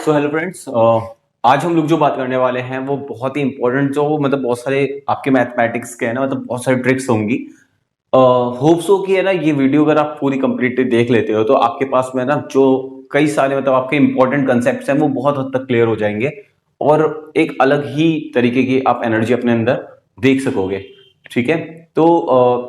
So hello friends, आज हम लोग जो बात करने वाले हैं वो बहुत ही इंपॉर्टेंट, जो मतलब बहुत सारे आपके मैथमेटिक्स के है ना, मतलब बहुत सारी ट्रिक्स होंगी। होप सो कि है ना, ये वीडियो अगर आप पूरी कंप्लीटली देख लेते हो तो आपके पास में ना जो कई सारे मतलब आपके इंपॉर्टेंट कंसेप्ट्स हैं वो बहुत हद तक क्लियर हो जाएंगे और एक अलग ही तरीके की आप एनर्जी अपने अंदर देख सकोगे। ठीक है। तो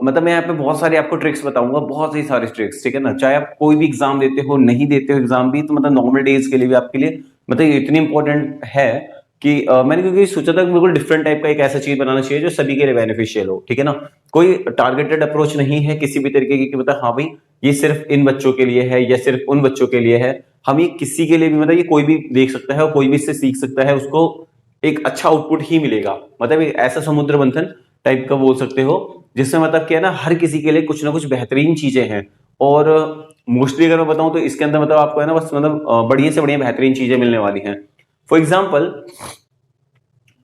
मतलब मैं यहाँ पे बहुत सारे आपको ट्रिक्स बताऊंगा, बहुत ही सारे ट्रिक्स। ठीक है ना, चाहे आप कोई भी एग्जाम देते हो, नहीं देते हो एग्जाम भी, तो मतलब नॉर्मल डेज के लिए भी आपके लिए मतलब ये इतनी इंपॉर्टेंट है कि मैंने क्योंकि सोचा था कि बिल्कुल डिफरेंट टाइप का एक ऐसा चीज बनाना चाहिए जो सभी के लिए बेनिफिशियल हो। ठीक है ना, कोई टारगेटेड अप्रोच नहीं है किसी भी तरीके की कि मतलब हाँ भाई ये सिर्फ इन बच्चों के लिए है या सिर्फ उन बच्चों के लिए है। हम ये किसी के लिए भी मतलब ये कोई भी देख सकता है और कोई भी इससे सीख सकता है, उसको एक अच्छा आउटपुट ही मिलेगा। मतलब एक ऐसा समुद्र मंथन टाइप का बोल सकते हो जिसमें मतलब क्या है ना, हर किसी के लिए कुछ ना कुछ बेहतरीन चीजें हैं। और मोस्टली अगर मैं बताऊं तो इसके अंदर मतलब आपको है ना बस मतलब बढ़िया से बढ़िया बेहतरीन चीजें मिलने वाली हैं। फॉर एग्जाम्पल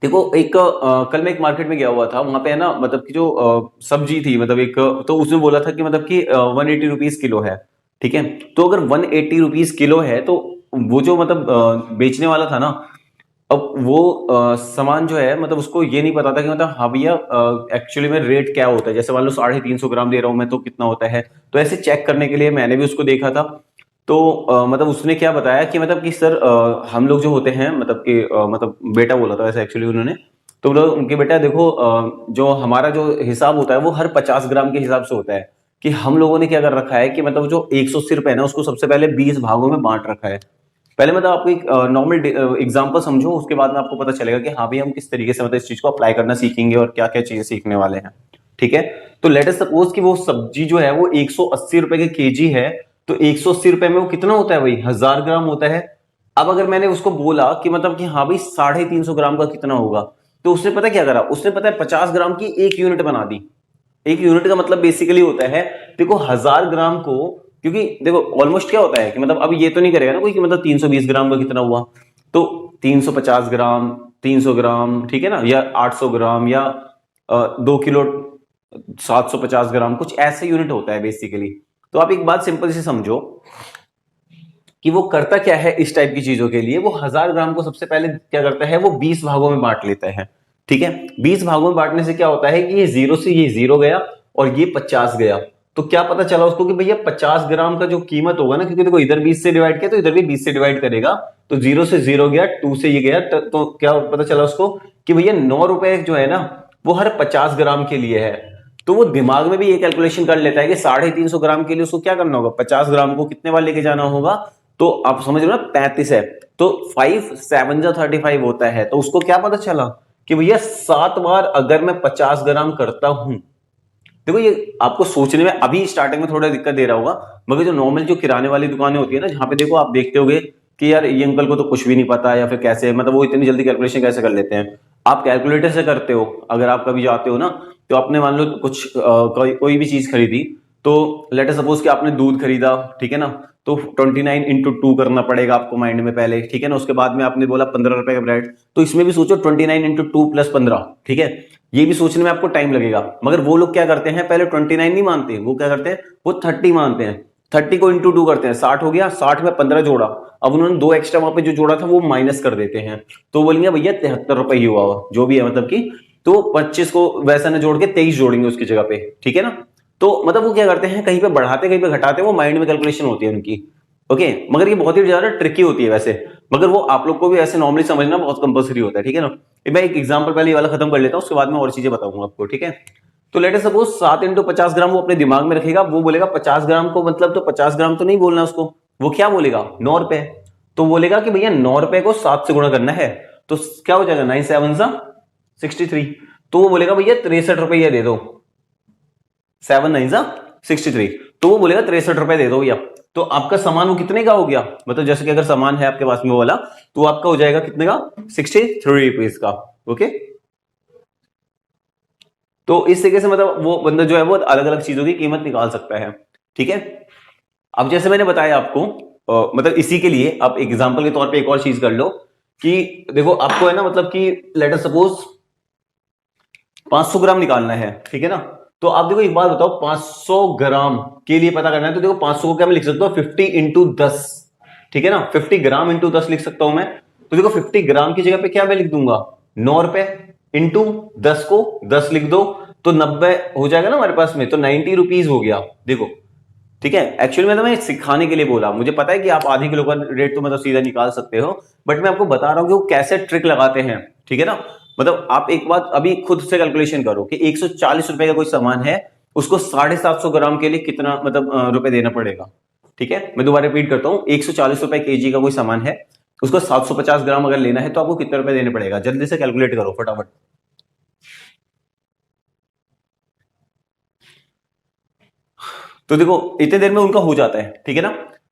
देखो, एक कल मैं एक मार्केट में गया हुआ था, वहां पे है ना मतलब कि जो सब्जी थी, मतलब एक तो उसने बोला था कि मतलब कि 180 रुपीज किलो है। ठीक है, तो अगर 180 रुपीज किलो है तो वो जो मतलब बेचने वाला था ना, अब वो सामान जो है मतलब उसको ये नहीं पता था कि मतलब हाँ भैया एक्चुअली में रेट क्या होता है। जैसे मान लो 350 ग्राम दे रहा हूं मैं तो कितना होता है, तो ऐसे चेक करने के लिए मैंने भी उसको देखा था। तो मतलब उसने क्या बताया कि मतलब कि सर हम लोग जो होते हैं मतलब कि मतलब बेटा बोला था वैसे एक्चुअली उन्होंने, तो बोला उनके बेटा देखो जो हमारा जो हिसाब होता है वो हर 50 ग्राम के हिसाब से होता है। कि हम लोगों ने क्या कर रखा है कि मतलब जो 180 रुपए है ना उसको सबसे पहले 20 भागों में बांट रखा है। पहले मतलब आपको एक नॉर्मल एग्जांपल समझो, उसके बाद में आपको पता चलेगा कि हाँ भाई हम किस तरीके से मतलब इस चीज को अप्लाई करना सीखेंगे और क्या क्या चीजें सीखने वाले हैं। ठीक है, तो लेट अस सपोज कि वो सब्जी जो है वो 180 रुपए के केजी है, तो 180 रुपए में वो कितना होता है भाई, 1000 ग्राम होता है। अब अगर मैंने उसको बोला कि मतलब कि हाँ भाई 350 ग्राम का कितना होगा, तो उसने पता क्या करा, उसने पता है 50 ग्राम की एक यूनिट बना दी। एक यूनिट का मतलब बेसिकली होता है, देखो 1000 ग्राम को, क्योंकि देखो ऑलमोस्ट क्या होता है कि मतलब अब ये तो नहीं करेगा ना कोई कि मतलब 320 ग्राम का कितना हुआ, तो 350 ग्राम, 300 ग्राम, ठीक है ना, या 800 ग्राम, या 2 किलो 750 ग्राम, कुछ ऐसे यूनिट होता है बेसिकली। तो आप एक बात सिंपल से समझो कि वो करता क्या है इस टाइप की चीजों के लिए, वो 1000 ग्राम को सबसे पहले क्या करता है, वो 20 भागों में बांट लेता है। ठीक है, 20 भागों में बांटने से क्या होता है कि ये जीरो से ये जीरो गया और ये 50 गया। तो क्या पता चला उसको कि भैया 50 ग्राम का जो कीमत होगा ना, क्योंकि देखो इधर 20 से डिवाइड किया तो इधर भी 20 से डिवाइड करेगा, तो जीरो से जीरो गया, 2 से ये गया, तो क्या पता चला उसको कि भैया 9 रुपए जो है ना वो हर 50 ग्राम के लिए है। तो वो दिमाग में भी ये कैलकुलेशन कर लेता है कि 350 ग्राम के लिए उसको क्या करना होगा, 50 ग्राम को कितने बार लेके जाना होगा। तो आप समझ रहे हो ना, 35 है, तो 5 7 जा 35 होता है। तो उसको क्या पता चला कि भैया 7 बार अगर मैं 50 ग्राम करता हूं, देखो ये आपको सोचने में अभी स्टार्टिंग में थोड़ा दिक्कत दे रहा होगा, मगर जो नॉर्मल जो किराने वाली दुकानें होती है ना, जहां पे देखो आप देखते होगे कि यार ये अंकल को तो कुछ भी नहीं पता, या फिर कैसे मतलब वो इतनी जल्दी कैलकुलेशन कैसे कर लेते हैं। आप कैलकुलेटर से करते हो, अगर आप कभी जाते हो ना, तो आपने मान लो कुछ कोई भी चीज खरीदी, तो लेट अस सपोज कि आपने दूध खरीदा, ठीक है ना, तो 29 × 2 करना पड़ेगा आपको माइंड में पहले। ठीक है ना, उसके बाद में आपने बोला 15 रुपए का ब्रेड, तो इसमें भी सोचो 29 × 2 + 15। ठीक है, ये भी सोचने में आपको टाइम लगेगा, मगर वो लोग क्या करते हैं, पहले 29 नहीं मानते, वो क्या करते हैं, वो 30 मानते हैं। 30 को इंटू 2 करते हैं, 60 हो गया, 60 में 15 जोड़ा, अब उन्होंने 2 एक्स्ट्रा वहां पे जो जोड़ा था वो माइनस कर देते हैं, तो बोलेंगे भैया 73 रुपए ही हुआ जो भी है मतलब कि, तो 25 को वैसा ना जोड़ के 23 जोड़ेंगे उसकी जगह पे। ठीक है ना, तो मतलब वो क्या करते हैं, कहीं पे बढ़ाते कहीं पे घटाते, वो माइंड में कैलकुलेशन होती है उनकी। ओके, मगर ये बहुत ही ज्यादा ट्रिकी होती है वैसे, मगर वो आप लोग को भी ऐसे नॉर्मली समझना बहुत कंपलसरी होता है। ठीक है ना, मैं एक एग्जांपल पहले ये वाला खत्म कर लेता हूं, उसके बाद में और चीजें बताऊंगा आपको। ठीक है, तो लेट अस सपोज 7 × 50 ग्राम वो अपने दिमाग में रखेगा, वो बोलेगा 50 ग्राम को मतलब, तो 50 ग्राम तो नहीं बोलना उसको, वो क्या बोलेगा, 9 रुपए। तो बोलेगा कि भैया 9 रुपए को 7 से गुणा करना है, तो क्या हो जाएगा, 9 7 × 63। तो वो बोलेगा भैया 63 रुपये दे दो, 7 9 × 63, तो वो बोलेगा 63 रुपए दे दो भैया। तो आपका सामान वो कितने का हो गया, मतलब जैसे कि अगर सामान है आपके पास में वो वाला, तो आपका हो जाएगा कितने का, 63 रुपीज का। ओके, तो इस तरीके से मतलब वो बंदा जो है वो अलग अलग चीजों की कीमत निकाल सकता है। ठीक है, अब जैसे मैंने बताया आपको मतलब इसी के लिए आप एग्जांपल के तौर पे एक और चीज कर लो कि देखो आपको है ना मतलब कि लेट अस सपोज 500 ग्राम निकालना है। ठीक है ना, तो आप देखो एक बात बताओ, 500 ग्राम के लिए पता करना है, तो देखो 500 को क्या मैं लिख सकता हूं, 50 × 10। ठीक है ना। 50 ग्राम इंटू 10 लिख सकता हूं मैं। तो देखो 50 ग्राम की जगह पे क्या मैं लिख दूंगा, 9 रुपए इंटू 10 को 10 लिख दो तो 90 हो जाएगा ना हमारे पास में, तो 90 रुपीज हो गया। देखो ठीक है, एक्चुअली में तो मैं सिखाने के लिए बोला, मुझे पता है कि आप आधे किलो का रेट तो मतलब सीधा निकाल सकते हो, बट मैं आपको बता रहा हूं कि वो कैसे ट्रिक लगाते हैं। ठीक है ना, मतलब आप एक बात अभी खुद से कैलकुलेशन करो कि 140 रुपए का कोई सामान है, उसको 750 ग्राम के लिए कितना मतलब रुपए देना पड़ेगा। ठीक है, मैं दोबारा रिपीट करता हूं, 140 रुपए केजी का कोई सामान है, उसको 750 ग्राम अगर लेना है तो आपको कितने रुपए देने पड़ेगा, जल्दी से कैलकुलेट करो फटाफट। तो देखो इतने देर में उनका हो जाता है। ठीक है ना,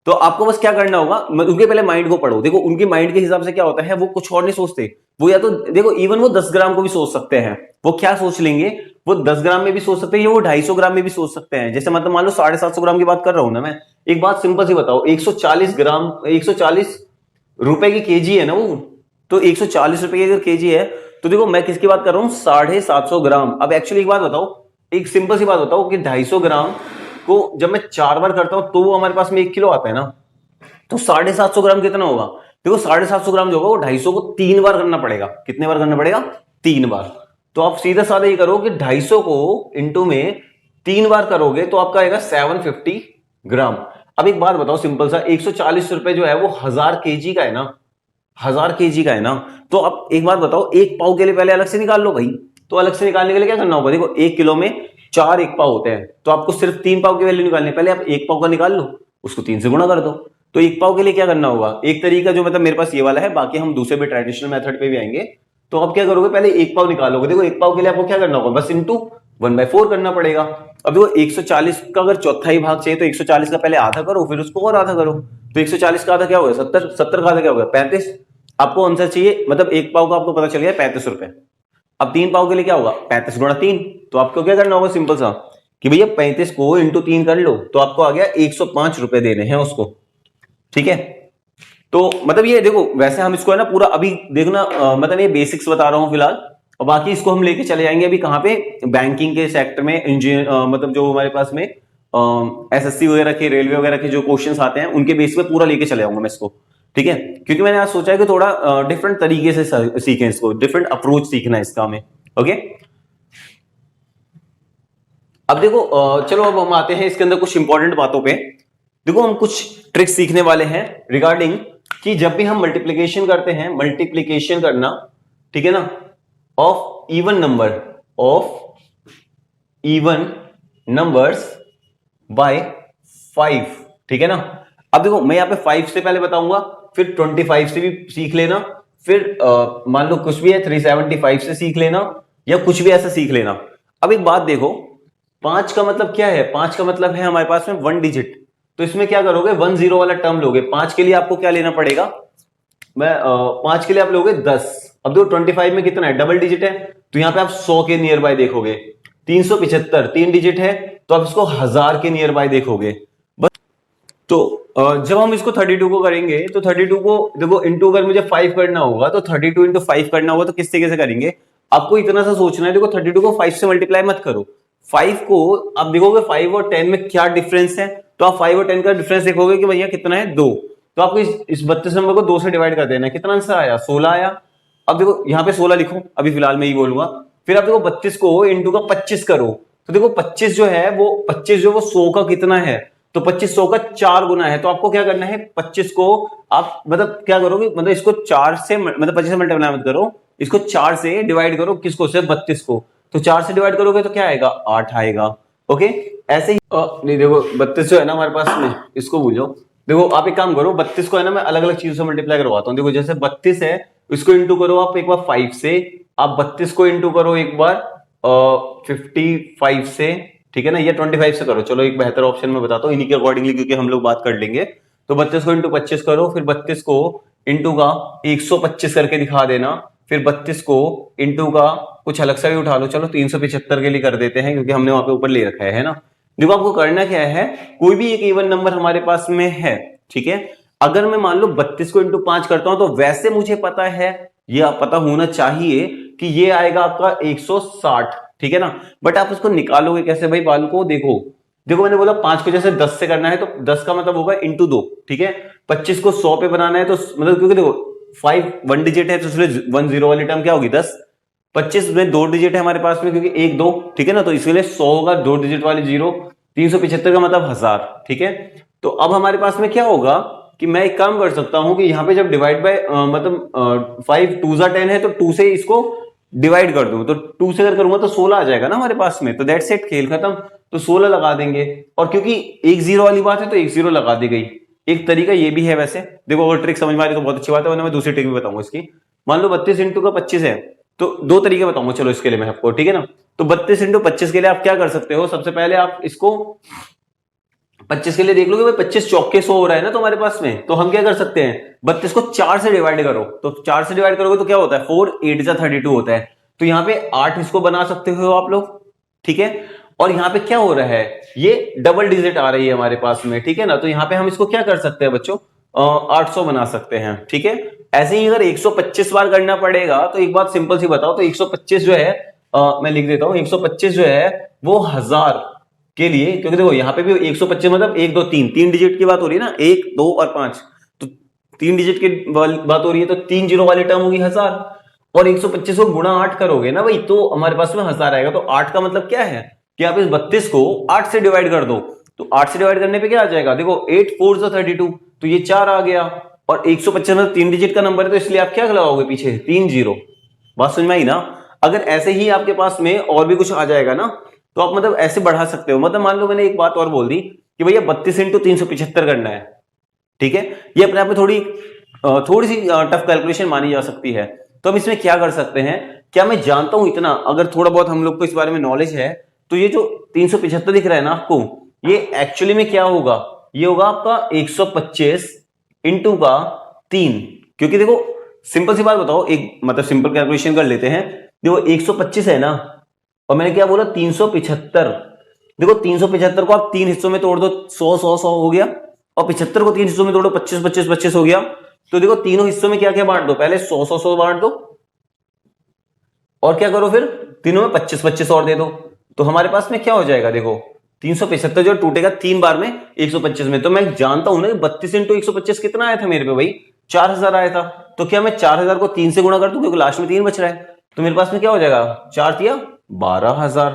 तो आपको बस क्या करना होगा, उनके पहले माइंड को पढ़ो। देखो उनके माइंड के हिसाब से क्या होता है, वो कुछ और नहीं सोचते, वो या तो देखो इवन वो 10 ग्राम को भी सोच सकते हैं। वो क्या सोच लेंगे, वो 10 ग्राम में भी सोच सकते हैं, या वो 250 ग्राम में भी सोच सकते हैं। जैसे मतलब मान लो 750 ग्राम की बात कर रहा हूं ना मैं, एक बात सिंपल सी बताओ, 140 ग्राम 140 रुपए की केजी है ना वो, तो 140 रुपए की अगर केजी है, तो देखो मैं किसकी बात कर रहा हूं, 750 ग्राम। अब एक्चुअली एक बात बताओ, एक सिंपल सी बात बताओ कि 250 ग्राम को जब मैं 4 बार करता हूं तो वो हमारे पास में 1 किलो आता है ना, तो 750 ग्राम कितना होगा, देखो 750 ग्राम जो होगा वो 250 को 3 बार करना पड़ेगा। कितने बार करना पड़ेगा, 3 बार। तो आप सीधा साधा ये करो कि 250 को इंटू में 3 बार करोगे तो आपका आएगा 750 ग्राम। अब एक बात बताओ सिंपल सा, 140 रुपए जो है वो 1000 केजी का है ना, 1000 केजी का है ना, तो अब एक बात बताओ, एक पाव के लिए पहले अलग से निकाल लो भाई। तो अलग से निकालने के लिए क्या करना होगा, देखो 1 किलो में 4 एक पाव होते हैं, तो आपको सिर्फ 3 पाव की वैल्यू निकालनी है। पहले आप 1 पाव का निकाल लो, उसको 3 से गुणा कर दो। तो 1 पाव के लिए क्या करना होगा, एक तरीका जो मतलब मेरे पास ये वाला है, बाकी हम दूसरे भी ट्रेडिशनल मेथड पे भी आएंगे। तो आप क्या करोगे, पहले 1 पाव निकालोगे। देखो 1 पाव के लिए आपको क्या करना होगा, बस इंटू 1/4 करना पड़ेगा। अब देखो 140 का अगर चौथाई भाग चाहिए तो 140 का पहले आधा करो, फिर उसको और आधा करो। तो 140 का आधा क्या होगा, 70, 70 का आधा क्या होगा, 35। आपको आंसर चाहिए, मतलब 1 पाव का आपको पता चल गया 35 रुपए। अब 3 पाव के लिए क्या होगा, 35 गुणा 3। तो आपको क्या करना होगा, सिंपल सा कि भैया 35 को इंटू 3 कर लो, तो आपको आ गया 105 रुपए देने हैं उसको। ठीक है, तो मतलब ये देखो, वैसे हम इसको है ना पूरा अभी देखना, मतलब ये बेसिक्स बता रहा हूं फिलहाल, और बाकी इसको हम लेके चले जाएंगे अभी कहां पे, बैंकिंग के सेक्टर में, इंजीनियर मतलब जो हमारे पास में एसएससी वगैरह के, रेलवे वगैरह के जो क्वेश्चंस आते हैं उनके बेस पे पूरा लेके चले जाऊंगा मैं इसको। ठीक है, क्योंकि मैंने आज सोचा है कि थोड़ा डिफरेंट तरीके से सीखें इसको, डिफरेंट अप्रोच सीखना है इसका हमें। ओके, अब देखो चलो अब हम आते हैं इसके अंदर कुछ इंपॉर्टेंट बातों पे। देखो हम कुछ ट्रिक्स सीखने वाले हैं रिगार्डिंग कि जब भी हम मल्टीप्लीकेशन करते हैं, मल्टीप्लीकेशन करना, ठीक है ना, of even number, of even numbers by 5। ठीक है ना, अब देखो मैं यहां पे 5 से पहले बताऊंगा, फिर 25 से भी सीख लेना, फिर मान लो कुछ भी है 375 से सीख लेना, या कुछ भी ऐसा सीख लेना। अब एक बात देखो, 5 का मतलब क्या है, 5 का मतलब है हमारे पास में 1 डिजिट। तो इसमें क्या करोगे, 10 वाला टर्म लोगे। 5 के लिए आपको क्या लेना पड़ेगा, मैं 5 के लिए आप लोगे 10। अब देखो 25 में कितना है, डबल डिजिट है, तो यहां पे आप 100 के नियर बाय देखोगे। 375 3 डिजिट है, तो आप इसको 1000 के नियर बाय देखोगे। बस, तो जब हम इसको 32 को करेंगे तो 32 को देखो इंटू अगर मुझे 5 करना होगा, तो 32 इंटू 5 करना होगा, तो किस तरीके से करेंगे, आपको इतना सा सोचना है। देखो 32 को 5 से मल्टीप्लाई मत करो, 5 को आप देखोगे 5 और 10 में क्या डिफरेंस है, तो आप 5 और 10 का डिफरेंस देखोगे कि भैया कितना है, 2। तो आपको इस 32 नंबर को 2 से डिवाइड कर देना है। कितना आंसर आया, 16 आया। अब देखो यहाँ पे 16 लिखो, अभी फिलहाल मैं ही बोलूंगा। फिर आप देखो 32 को इंटू का 25 करो, तो देखो 25 जो है वो 25 जो वो 100 का कितना है, तो 25 100 का 4 गुना है। तो आपको क्या करना है, 25 को आप मतलब क्या करोगे, मतलब इसको 4 से मतलब 25 से मल्टीप्लाई मत करो, इसको 4 से डिवाइड करो, किसको, सिर्फ 32 को। तो 4 से डिवाइड करोगे तो क्या आएगा, 8 आएगा। ओके, ऐसे ही नहीं देखो 32 जो है ना हमारे पास में, इसको भूलो। देखो आप एक काम करो, 32 को है ना मैं अलग अलग चीजों से मल्टीप्लाई करवाता हूँ। देखो जैसे 32 है, इसको इंटू करो आप एक बार 5 से, आप 32 को इंटू करो एक बार 55 से, ठीक है ना, ये 25 से करो। चलो एक बेहतर ऑप्शन में बताता हूँ इन्हीं के अकॉर्डिंगली, क्योंकि हम लोग बात कर लेंगे। तो 32 को इंटू 25 करो, फिर 32 को इंटू का 125 करके दिखा देना, फिर 32 को इंटू का कुछ अलग सा भी उठा लो, चलो 375 के लिए कर देते हैं, क्योंकि हमने वहां पे ऊपर ले रखा है ना। देखो आपको करना क्या है, कोई भी एक इवन नंबर हमारे पास में है, ठीक है, अगर मैं मान लो 32 को इंटू 5 करता हूं, तो वैसे मुझे पता है, ये पता होना चाहिए कि ये आएगा आपका 160, ठीक है ना। बट आप उसको निकालोगे कैसे भाई, बाल को देखो, देखो मैंने बोला 5 को जैसे 10 से करना है तो 10 का मतलब होगा इंटू 2, ठीक है। 25 को 100 पे बनाना है तो मतलब क्योंकि देखो 5 1 डिजिट है तो इसलिए 1 0 वाली टर्म क्या होगी 10। 25 में 2 डिजिट है हमारे पास में क्योंकि 1 2, ठीक है ना, तो इसलिए 100 होगा 2 डिजिट वाली 0। 375 का मतलब 1000, ठीक है। तो अब हमारे पास में क्या होगा कि मैं एक काम कर सकता हूं कि यहाँ पे जब डिवाइड बाय मतलब 5 2 जा 10 है तो 2 से इसको डिवाइड कर दूं तो 2 से अगर करूंगा तो 16 आ जाएगा ना हमारे पास में, तो दैट्स इट, खेल खत्म। तो 16 लगा देंगे और क्योंकि 1 0 वाली बात है तो 1 0 लगा दी गई। एक तरीका ये भी है वैसे, देखो अगर ट्रिक समझ में आ रही तो बहुत अच्छी बात है, वरना मैं दूसरी ट्रिक भी बताऊंगा इसकी। मान लो 32 इंटू का 25 है तो दो तरीके बताऊंगा चलो इसके लिए मैं आपको, ठीक है ना। तो 32 इंटू 25 के लिए आप क्या कर सकते हो, सबसे पहले आप इसको 25 के लिए देख लो कि भाई 25 चौके 100 हो रहा है ना तुम्हारे पास में, तो हम क्या कर सकते हैं 32 को 4 से डिवाइड करो, तो 4 से डिवाइड करोगे तो क्या होता है 4 8 जा 32 होता है। तो यहाँ पे 8 इसको बना सकते हो आप लोग, ठीक है। और यहाँ पे क्या हो रहा है ये डबल डिजिट आ रही है हमारे पास में, ठीक है ना, तो यहाँ पे हम इसको क्या कर सकते हैं बच्चों 800 बना सकते हैं, ठीक है। ऐसे ही अगर 125 बार करना पड़ेगा तो एक बात सिंपल सी बताओ, तो 125 जो है मैं लिख देता हूं 125 जो है वो 1000 के लिए, क्योंकि देखो यहाँ पे भी 125 मतलब 1 2 3 3 डिजिट की बात हो रही है ना, 1 2 और 5, तो 3 डिजिट की बात हो रही है तो 3 जीरो वाली टर्म होगी 1000। और 125 को गुणा 8 करोगे ना भाई तो हमारे पास में 1000 आएगा। तो 8 का मतलब क्या है कि आप इस 32 को 8 से डिवाइड कर दो, तो 8 से डिवाइड करने पे क्या आ जाएगा, देखो 8 4 32, तो ये 4 आ गया। और 125 मतलब 3 डिजिट का नंबर है तो इसलिए आप क्या लगाओगे पीछे 3 0। बात समझ में आई ना। अगर ऐसे ही आपके पास में और भी कुछ आ जाएगा ना तो आप मतलब ऐसे बढ़ा सकते हो, मतलब मान लो मैंने एक बात और बोल दी कि भैया 32 इंटू 375 करना है, ठीक है। ये अपने आप में थोड़ी सी टफ कैलकुलेशन मानी जा सकती है। तो हम इसमें क्या कर सकते हैं, क्या मैं जानता हूं इतना, अगर थोड़ा बहुत हम लोग को इस बारे में नॉलेज है तो ये जो 375 दिख रहा है ना आपको, ये एक्चुअली में क्या होगा, ये होगा आपका 125 इंटू का 3। क्योंकि देखो सिंपल सी बात बताओ, एक मतलब सिंपल कैलकुलेशन कर लेते हैं। देखो 125 है ना और मैंने क्या बोला 375, देखो 375 को आप 3 हिस्सों में तोड़ दो, 100 100 100 हो गया, और 75 को 3 हिस्सों में तोड़ो 25 25 25 हो गया। तो देखो तीनों हिस्सों में क्या क्या बांट दो, पहले 100 100 100 बांट दो और क्या करो फिर तीनों में 25 25 और दे दो। तो हमारे पास में क्या हो जाएगा, देखो 375 जो टूटेगा 3 बार में 125 में। तो मैं जानता हूं ना 32 इंटू 125 कितना आया था मेरे पे भाई 4000 आया था। तो क्या मैं 4000 को 3 से गुणा कर दूं क्योंकि लास्ट में 3 बच रहा है, तो मेरे पास में क्या हो जाएगा 4 तिया 12000।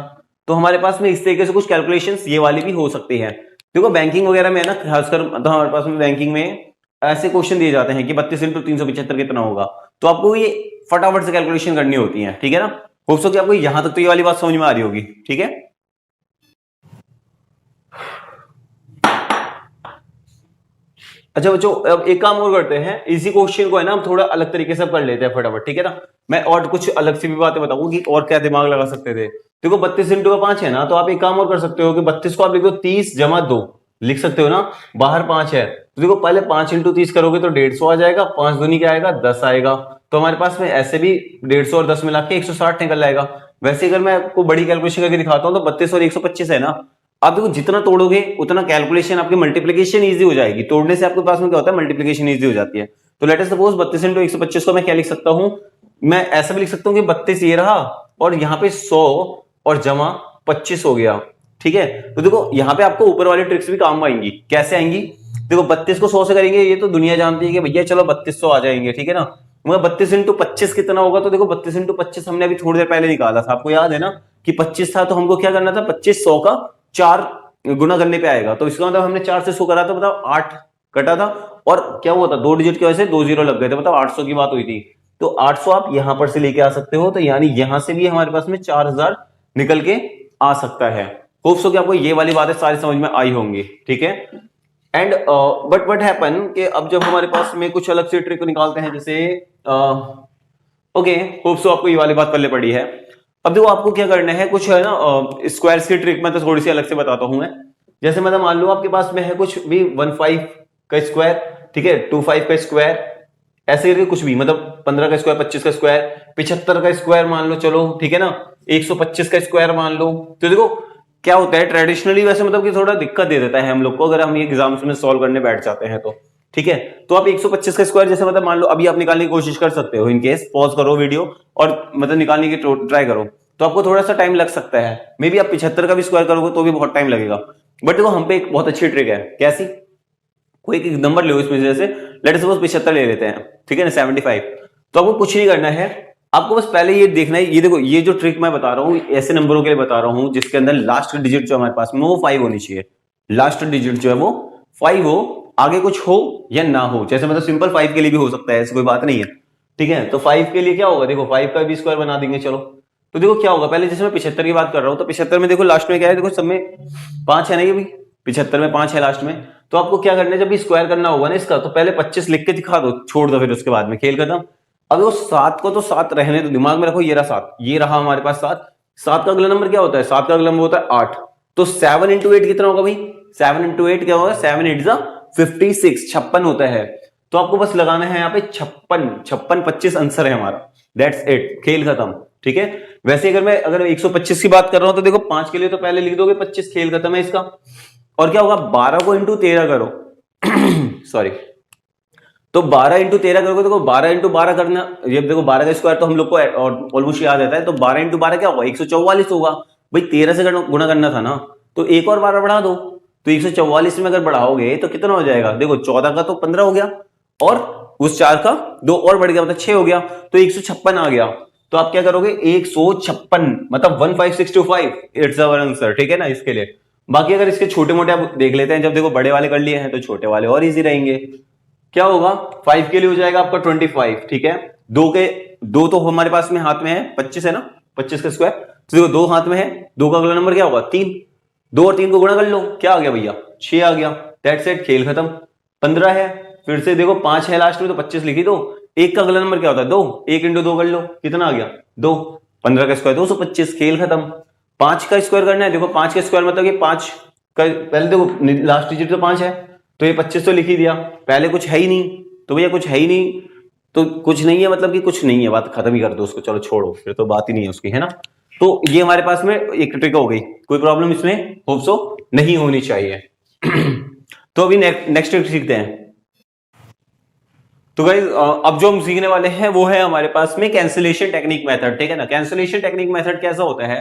तो हमारे पास में इस तरीके से कुछ कैलकुलेशंस ये वाली भी हो सकती है। देखो बैंकिंग वगैरह में है ना, खासकर मतलब हमारे पास में बैंकिंग में ऐसे क्वेश्चन दिए जाते हैं कि 32 इंटू 375 कितना होगा, तो आपको ये फटाफट से कैलकुलेशन करनी होती है, ठीक है ना। होप सो कि आपको यहां तक तो ये वाली बात समझ में आ रही होगी, ठीक है। अच्छा बच्चों अब एक काम और करते हैं, इसी क्वेश्चन को है ना हम थोड़ा अलग तरीके से कर लेते हैं फटाफट, ठीक है ना। मैं और कुछ अलग से भी बातें बताऊंगा कि और क्या दिमाग लगा सकते थे। देखो 32 इंटू का 5 है ना, तो आप एक काम और कर सकते हो कि 32 को आप लिख दो 30 जमा 2 लिख सकते हो ना, बाहर 5 है तो देखो पहले 5 इंटू 30 करोगे तो 150 आ जाएगा, 5 दूनी क्या आएगा 10 आएगा। तो हमारे पास में ऐसे भी 150 और 10 मिला के 160 निकल जाएगा। वैसे अगर मैं आपको बड़ी कैलकुलेशन करके दिखाता हूं तो 32 और 125 है ना, आप देखो जितना तोड़ोगे उतना कैलकुलेशन आपकी मल्टीप्लिकेशन इजी हो जाएगी, तोड़ने से आपके पास में क्या होता है मल्टीप्लिकेशन इजी हो जाती है। तो लेट अस सपोज 32 इंटू 125 को मैं क्या लिख सकता हूं, मैं ऐसा भी लिख सकता हूं कि 32 ये रहा और यहाँ पे 100 और जमा 25 हो गया, ठीक है। तो देखो यहाँ पे आपको ऊपर वाली ट्रिक्स भी काम आएंगी, कैसे आएंगी, देखो 32 को 100 से करेंगे ये तो दुनिया जानती है कि भैया चलो 3200 आ जाएंगे, ठीक है ना। मगर 32 इंटू 25 कितना होगा, तो देखो 32 इंटू 25 हमने अभी थोड़ी देर पहले निकाला था, आपको याद है ना कि 25 था तो हमको क्या करना था 25 100 का 4 गुना करने पे आएगा, तो इसका मतलब हमने 4 से 100 करा था, बताओ 8 कटा था और क्या हुआ था 2 डिजिट की वजह से 2 जीरो लग गए थे, बताओ 800 की बात हुई थी। तो 800 आप यहां पर से लेके आ सकते हो, तो यानी यहां से भी हमारे पास में 4000 निकल के आ सकता है। होप सो कि आपको ये वाली बातें सारी समझ में आई होंगी, ठीक है। एंड बट व्हाट हैपन कि अब जब हमारे पास में कुछ अलग से ट्रिक निकालते हैं जैसे ओके होप सो आपको ये वाली बात पल्ले पड़ी है। अब देखो आपको क्या करना है, कुछ है ना स्क्वायर्स की ट्रिक में तो थोड़ी सी अलग से बताता हूं मैं। जैसे मतलब मान लो आपके पास में है कुछ भी 15 का स्क्वायर, ठीक है, 25 का स्क्वायर, ऐसे करके कुछ भी मतलब 15 का स्क्वायर 25 का स्क्वायर 75 का स्क्वायर मान लो, चलो ठीक है ना, 125 का स्क्वायर मान लो। तो देखो क्या होता है ट्रेडिशनली वैसे मतलब कि थोड़ा दिक्कत दे देता है हम लोग को अगर हम ये एग्जाम्स में सॉल्व करने बैठ जाते हैं तो, ठीक है। तो आप 125 का स्क्वायर जैसे मतलब मान लो अभी आप निकालने की कोशिश कर सकते हो, इन केस पॉज करो वीडियो और मतलब निकालने की ट्राई करो, तो आपको थोड़ा सा टाइम लग सकता है। मे बी आप 75 का भी स्क्वायर करोगे तो भी बहुत टाइम लगेगा। बट देखो हम पे एक बहुत अच्छी ट्रिक है, कैसी? कोई एक नंबर लो इसमें, जैसे लेट अस सपोज 75 ले लेते हैं, ठीक है ना, 75। तो आपको कुछ नहीं करना है, आपको बस पहले ये देखना है, ये देखो ये जो ट्रिक मैं बता रहा हूँ ऐसे नंबरों के लिए बता रहा हूँ जिसके अंदर लास्ट डिजिट जो हमारे पास में वो 5 होनी चाहिए। लास्ट डिजिट जो है वो 5 हो, आगे कुछ हो या ना हो, जैसे मतलब सिंपल 5 के लिए भी हो सकता है, ऐसी कोई बात नहीं है, ठीक है। तो 5 के लिए क्या होगा, देखो 5 का भी स्क्वायर बना देंगे, चलो। तो देखो क्या होगा, पहले जैसे मैं 75 की बात कर रहा हूं, तो 75 में देखो लास्ट में क्या है, देखो सब में 5 है ना, ये भी 75 में 5 है लास्ट में। तो आपको क्या करना है, जब भी स्क्वायर करना होगा ना इसका, तो पहले 25 लिख के दिखा दो, छोड़ दो, फिर उसके बाद में खेल खत्म। अब वो 7 को तो 7 रहने तो दिमाग में रखो, ये रहा 7, ये रहा हमारे पास 7। 7 का अगला नंबर क्या होता है, 7 का अगला नंबर होता है 8। तो 7 इंटू 8 कितना होगा भाई, 7 इंटू 8 क्या होगा, 7 8 जा 56, 56 होता है। तो आपको बस लगाना है यहाँ पे 56, 56 25 आंसर है हमारा, दैट्स इट, खेल खत्म, ठीक है। वैसे अगर 125 की बात कर रहा हूं तो देखो 5 के लिए तो पहले लिख दोगे 25, खेल खत्म है इसका। और क्या होगा, 12 को इंटू 13 करो सॉरी, तो 12 इंटू 13 करोगे, देखो 12 इंटू 12 करना, ये देखो 12 का स्क्वायर तो हम लोग को ऑलमोस्ट याद रहता है, तो 12 इंटू 12 क्या होगा, 144 होगा। भाई 13 से गुणा करना था ना, तो एक और 12 बढ़ा दो, तो 144 में अगर बढ़ाओगे तो कितना हो जाएगा, देखो 14 का तो 15 हो गया, और उस 4 का 2 और बढ़ गया, मतलब 6 हो गया, तो 156 आ गया। तो आप क्या करोगे, 156 मतलब 15625, इट्स अवर आंसर, ठीक है ना इसके लिए। बाकी अगर इसके छोटे मोटे आप देख लेते हैं, जब देखो बड़े वाले कर लिए हैं तो छोटे वाले और इजी रहेंगे। क्या होगा, 5 के लिए हो जाएगा आपका 25, ठीक है। दो तो हमारे पास में हाथ में है, 25 है ना, 25 का स्क्वायर, तो देखो 2 हाथ में है, 2 का अगला नंबर क्या होगा, 3। 2 और 3 को गुणा कर लो, क्या आ गया भैया, 6 आ गया, दैट्स इट, खेल खत्म। 15 है, फिर से देखो 5 है लास्ट में, तो 25 लिखी दो। 1 का अगला नंबर क्या होता है, 2, 1 इंटू 2 कर लो, कितना आ गया 2, 15 का स्क्वायर 225, खेल खत्म। 5 का स्क्वायर करना है, देखो 5 का स्क्वायर मतलब कि 5 का, पहले देखो लास्ट डिजिट तो 5 है, तो ये 25 तो लिख ही दिया, पहले कुछ है ही नहीं, तो भैया कुछ है ही नहीं, तो कुछ नहीं है मतलब कि कुछ नहीं है, बात खत्म ही कर दो उसको, चलो छोड़ो, फिर तो बात ही नहीं है उसकी, है ना। तो ये हमारे पास में एक ट्रिक हो गई, कोई प्रॉब्लम इसमें होप सो नहीं होनी चाहिए तो अभी नेक्स्ट ट्रिक सीखते हैं। तो गाइस अब जो हम सीखने वाले हैं वो है हमारे पास में कैंसिलेशन टेक्निक मेथड, ठीक है ना। कैंसिलेशन टेक्निक मेथड कैसा होता है,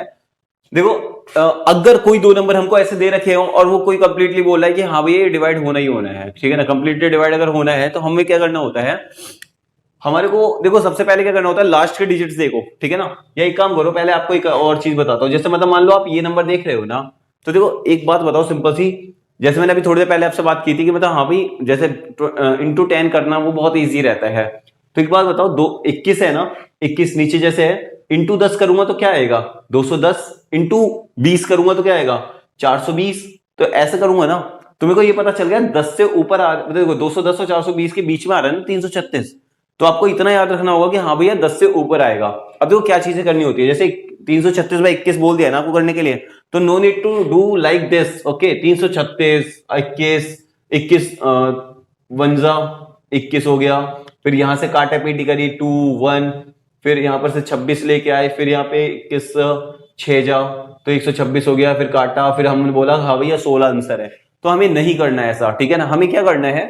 देखो अगर कोई दो नंबर हमको ऐसे दे रखे हो और वो कोई कंप्लीटली बोल रहा है कि हाँ भैया ये डिवाइड होना ही होना है, ठीक है ना, कंप्लीटली डिवाइड अगर होना है तो हमें क्या करना होता है, हमारे को देखो सबसे पहले क्या करना होता है, लास्ट के डिजिट्स देखो, ठीक है ना। या एक काम करो, पहले आपको एक और चीज बताता हूँ, जैसे मतलब मान लो आप ये नंबर देख रहे हो ना, तो देखो एक बात बताओ सिंपल सी, जैसे मैंने अभी थोड़ी देर पहले आपसे बात की थी कि मतलब हाँ भाई जैसे इंटू 10 करना वो बहुत ईजी रहता है। तो एक बात बताओ, 21 है ना, 21 नीचे जैसे है, इंटू 10 करूंगा तो क्या आएगा 210, इंटू 20 करूंगा तो क्या आएगा 420, तो ऐसे करूंगा ना, तो मेरे को ये पता चल गया 10 से ऊपर आ, देखो 210 और 420 के बीच में आ रहा है ना 336, तो आपको इतना याद रखना होगा कि हाँ भैया 10 से ऊपर आएगा। अब देखो क्या चीजें करनी होती है, जैसे 336 बाई 21 बोल दिया ना आपको करने के लिए, तो no need to do like this, okay. 336 21 21 वंजा 21 हो गया, फिर यहां से काटा पीटी करी 2 1, फिर यहां पर से 26 लेके आए, फिर यहाँ पे 21 6 जा, तो 126 हो गया, फिर काटा, फिर हमने बोला हाँ भैया 16 आंसर है। तो हमें नहीं करना है ऐसा, ठीक है ना। हमें क्या करना है,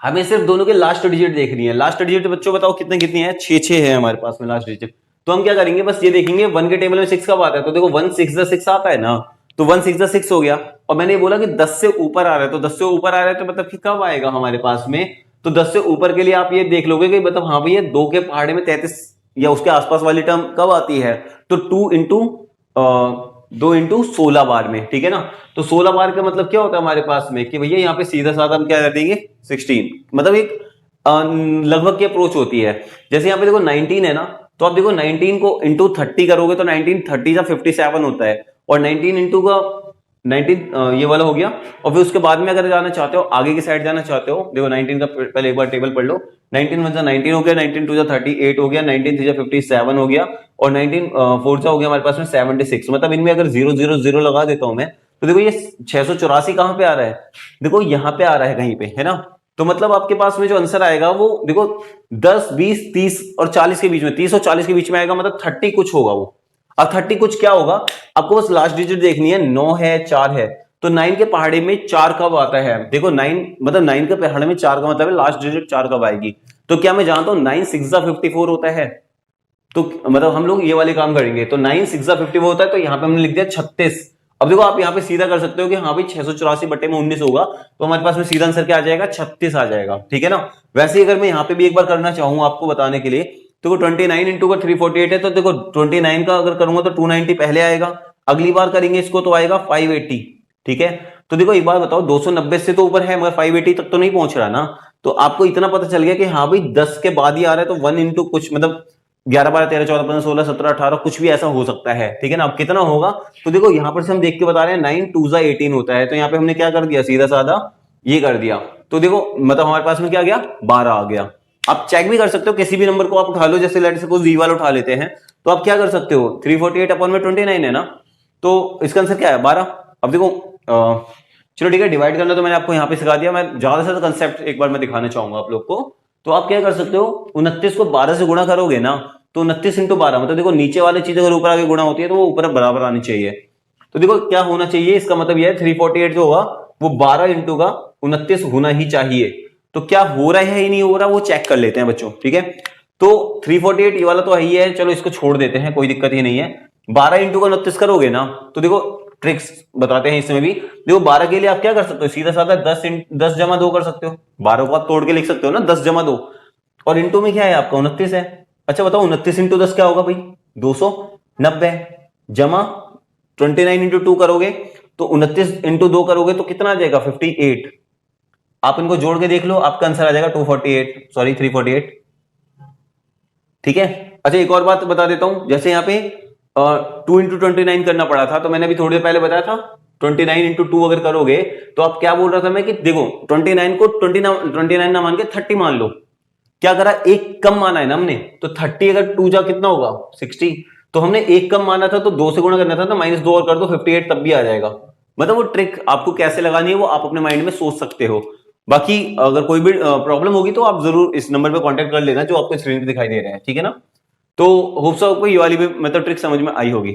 हमें सिर्फ दोनों के लास्ट डिजिट देखनी है। लास्ट डिजिट बच्चों बताओ कितने कितनी है, 6 है हमारे पास में लास्ट डिजिट। तो हम क्या करेंगे, बस ये देखेंगे 1 के टेबल में 6 कब आता है, तो देखो 1 6 6 आता है ना, तो 1 6 6 हो गया। और मैंने ये बोला कि 10 से ऊपर आ रहा है, तो 10 से ऊपर आ रहा है तो मतलब कि कब आएगा हमारे पास में, तो 10 से ऊपर के लिए आप ये देख लोगे कि मतलब हाँ भैया 2 के पहाड़े में 33 या उसके आसपास वाली टर्म कब आती है, तो 2 इंटू 16 बार में, ठीक है ना। तो 16 बार का मतलब क्या होता है हमारे पास में कि भैया यहाँ पे सीधा साधा हम क्या कर देंगे 16, मतलब एक लगभग की अप्रोच होती है। जैसे यहाँ पे देखो 19 है ना, तो आप देखो 19 को इंटू 30 करोगे तो 19 30 या 57 होता है, और 19 इंटू का 19 ये वाला हो गया। और फिर उसके बाद में अगर जाना चाहते हो, आगे की साइड जाना चाहते हो, देखो 19 का पहले एक बार टेबल पढ़ लो, 19 1 19 हो गया, 19 2 38 हो गया, 19 3 57 हो गया, और 19 4 हो गया हमारे पास में 76। मतलब इनमें अगर 0 0 0 लगा देता हूं मैं, तो देखो ये 684 कहां पे आ रहा है, देखो यहां पे आ रहा है कहीं पे, है ना। तो मतलब आपके पास में जो आंसर आएगा वो देखो 10 20 30 और 40 के बीच में, 30 और 40 के बीच में आएगा, मतलब 30 कुछ होगा वो। अब 30 कुछ क्या होगा, आपको बस लास्ट डिजिट देखनी है, 9 है 4 है, तो 9 के पहाड़े में 4 कब आता है, देखो 9 मतलब 9 के पहाड़े में 4 का मतलब है लास्ट डिजिट 4 कब आएगी। तो क्या मैं जानता हूं 9 6 54 होता है, तो मतलब हम लोग ये वाले काम करेंगे, तो 9 6 54 होता है, तो यहां पे हमने लिख दिया 36। अब देखो आप यहाँ पे सीधा कर सकते हो कि हाँ भाई 684 बटे में 19 होगा, तो हमारे पास में सीधा आंसर क्या आ जाएगा, 36 आ जाएगा। ठीक है ना। वैसे ही अगर मैं यहाँ पे भी एक बार करना चाहूँ आपको बताने के लिए, तो 29 इंटू का 348 है, तो देखो 29 का अगर करूंगा तो 290 पहले आएगा, अगली बार करेंगे इसको तो आएगा 580। ठीक है। तो देखो एक बार बताओ, 290 से तो ऊपर है मगर 580 तक तो नहीं पहुंच रहा ना। तो आपको इतना पता चल गया कि हाँ भाई 10 के बाद ही आ रहा है, तो 1 इंटू कुछ मतलब 11 12 13 14 15 16 17 18 कुछ भी ऐसा हो सकता है। ठीक है ना। अब कितना होगा, तो देखो यहां पर से हम देख के बता रहे हैं 9 2 18 होता है, तो यहाँ पे हमने क्या कर दिया, सीधा साधा ये कर दिया। तो देखो मतलब हमारे पास में क्या आ गया, 12 आ गया। आप चेक भी कर सकते हो, किसी भी नंबर को आप उठा लो, जैसे लेट सपोज वी वाला उठा लेते हैं, तो आप क्या कर सकते हो, 348 अपॉन में 29 है ना, तो इसका आंसर क्या है, 12। अब देखो चलो ठीक है, डिवाइड करना तो मैंने आपको यहाँ पे सिखा दिया, मैं ज्यादा से ज्यादा कंसेप्ट एक बार मैं दिखाना चाहूंगा आप लोग को। तो आप क्या कर सकते हो, 29 को 12 से गुणा करोगे ना, तो 29 इंटू 12 मतलब देखो नीचे वाली चीज अगर ऊपर आगे गुणा होती है तो वो ऊपर बराबर आनी चाहिए। तो देखो क्या होना चाहिए, इसका मतलब यह है 348 जो होगा वो 12 इंटू का 29 होना ही चाहिए। तो क्या हो रहा है ही नहीं हो रहा वो चेक कर लेते हैं बच्चों। ठीक है। तो 348 ये वाला तो ही है, चलो इसको छोड़ देते हैं, कोई दिक्कत ही नहीं है। 12 इंटू का 29 करोगे ना, तो देखो ट्रिक्स बताते हैं इसमें भी। देखो 12 के लिए आप क्या कर सकते हो, सीधा साधा 10 जमा 2 कर सकते हो, 12 को आप तोड़ के लिख सकते हो ना, 10 जमा 2, और इंटू में क्या है आपका 29 है। अच्छा बताओ 29 इंटू 10 क्या होगा भाई, 290, जमा 29 इंटू 2 करोगे तो 29 इंटू 2 करोगे तो कितना आ जाएगा, 58। आप इनको जोड़ के देख लो, आपका आंसर आ जाएगा 248, सॉरी 348। ठीक है। अच्छा एक और बात बता देता हूं, जैसे यहाँ पे 2 इंटू 29 करना पड़ा था, तो मैंने अभी थोड़ी देर पहले बताया था 29 इंटू 2 अगर करोगे, तो आप क्या बोल रहा था मैं कि देखो 29 को 29 ना मान के 30 मान लो। क्या करा, एक कम माना है ना हमने, तो 30 अगर 2 जा कितना होगा 60, तो हमने एक कम माना था तो 2 से गुणा करना था, तो -2 और कर दो 58 तब भी आ जाएगा। मतलब वो ट्रिक आपको कैसे लगानी है वो आप अपने माइंड में सोच सकते हो। बाकी अगर कोई भी प्रॉब्लम होगी तो आप जरूर इस नंबर पे कांटेक्ट कर लेना जो आपको स्क्रीन पे दिखाई दे रहे हैं। ठीक है ना। तो होप सो आपको ये वाली भी मतलब ट्रिक समझ में आई होगी।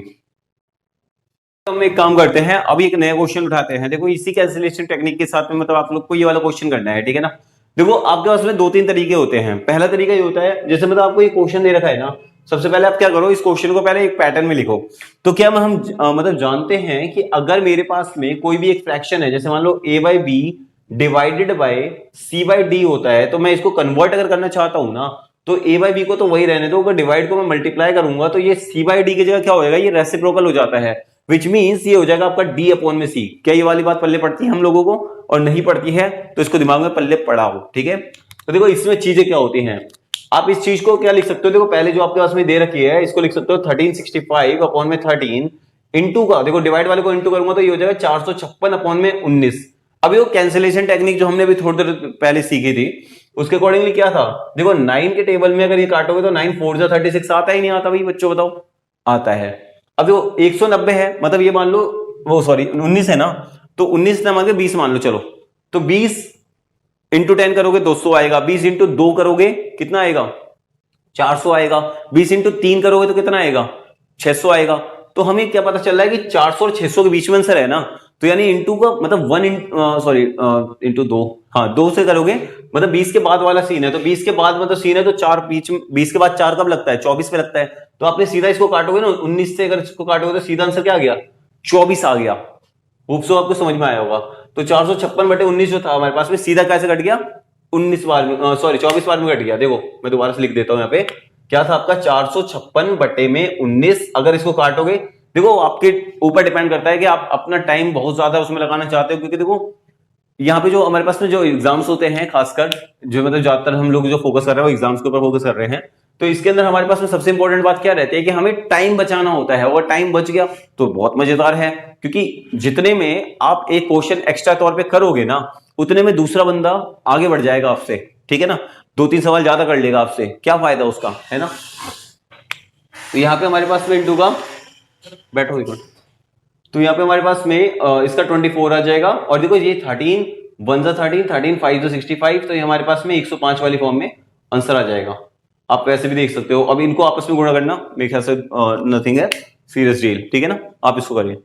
तो हम एक काम करते हैं, अभी एक नया क्वेश्चन उठाते हैं। देखो इसी कैंसिलेशन टेक्निक के साथ में मतलब आप लोग को ये वाला क्वेश्चन करना है। ठीक है ना। देखो आपके पास में 2-3 तरीके होते हैं। पहला तरीका ये होता है, जैसे मतलब आपको ये क्वेश्चन दे रखा है ना, सबसे पहले आप क्या करो, इस क्वेश्चन को पहले एक पैटर्न में लिखो। तो क्या हम मतलब जानते हैं कि अगर मेरे पास में कोई भी एक फ्रैक्शन है, जैसे मान लो a by B divided by C by D होता है, तो मैं इसको कन्वर्ट अगर करना चाहता हूं ना, तो a बाई बी को तो वही रहने दो, अगर डिवाइड को मैं मल्टीप्लाई करूंगा तो ये c बाई डी की जगह क्या हो जाएगा, ये रेसिप्रोकल हो जाता है, विच मीन्स ये हो जाएगा आपका d अपॉन में c। क्या ये वाली बात पल्ले पड़ती है हम लोगों को, और नहीं पड़ती है तो इसको दिमाग में पल्ले पड़ाओ। ठीक है। तो देखो इसमें चीजें क्या होती हैं, आप इस चीज को क्या लिख सकते हो, देखो पहले जो आपके पास में दे रखी है इसको लिख सकते हो 1365 अपॉन में 13 इंटू का, देखो डिवाइड वाले को इंटू करूंगा तो ये हो जाएगा 456 अपॉन में 19। अब ये कैंसिलेशन टेक्निक जो हमने अभी थोड़ी देर पहले सीखी थी उसके अकॉर्डिंगली क्या था, देखो 9 के टेबल में अगर ये काटोगे तो 9 4 36 आता ही नहीं आता भाई बच्चों, बताओ आता है। अब देखो 190 है, मतलब ये मान लो वो सॉरी 19 है ना, तो 19 ना मान के 20 मान लो, चलो तो 20 इंटू 10 करोगे 200 आएगा, 20 इंटू 2 करोगे कितना आएगा 400 आएगा, 20 इंटू 3 करोगे तो कितना आएगा 600 आएगा। तो हमें क्या पता चल रहा है कि 400 और 600 के बीच में आंसर है ना, तो यानी इंटू का मतलब 1 सॉरी इंटू 2, हाँ 2 से करोगे मतलब 20 के बाद वाला सीन है, तो 20 के बाद मतलब सीन है तो 4 बीच में, 20 के बाद 4 कब लगता है 24 पे लगता है, तो आपने सीधा इसको काटोगे ना 19 से, अगर इसको काटोगे तो सीधा आंसर क्या आ गया 24 आ गया। होप सो आपको समझ में आया होगा। तो 456 बटे 19 जो था हमारे पास में सीधा कैसे कट गया, 19 बार में सॉरी 24 बार में कट गया। देखो मैं दोबारा से लिख देता हूं यहाँ पे, क्या था आपका 456 बटे में 19, अगर इसको काटोगे देखो आपके ऊपर डिपेंड करता है कि आप अपना टाइम बहुत ज्यादा उसमें लगाना चाहते हो, क्योंकि देखो यहाँ पे जो हमारे पास में जो एग्जाम्स होते हैं खासकर जो मतलब ज्यादातर हम लोग जो फोकस कर रहे हैं वो एग्जाम्स के ऊपर फोकस कर रहे हैं, तो इसके अंदर हमारे पास में सबसे इंपॉर्टेंट बात क्या रहती है कि हमें टाइम बचाना होता है, और टाइम बच गया तो बहुत मजेदार है, क्योंकि जितने में आप एक क्वेश्चन एक्स्ट्रा तौर पे करोगे ना उतने में दूसरा बंदा आगे बढ़ जाएगा आपसे। ठीक है ना। 2-3 सवाल ज्यादा कर लेगा आपसे, क्या फायदा उसका, है ना। तो यहाँ पे हमारे पास में इंटू का बैठो एक मिनट, तो यहाँ पे हमारे पास में इसका 24 आ जाएगा, और देखो ये 13 1 जा 13 13 5 जा 65, तो ये हमारे पास में 105 वाली फॉर्म में आंसर आ जाएगा। आप वैसे भी देख सकते हो, अब इनको आपस में गुणा करना मेरे ख्याल से नथिंग है सीरियस डील। ठीक है ना, आप इसको करिए।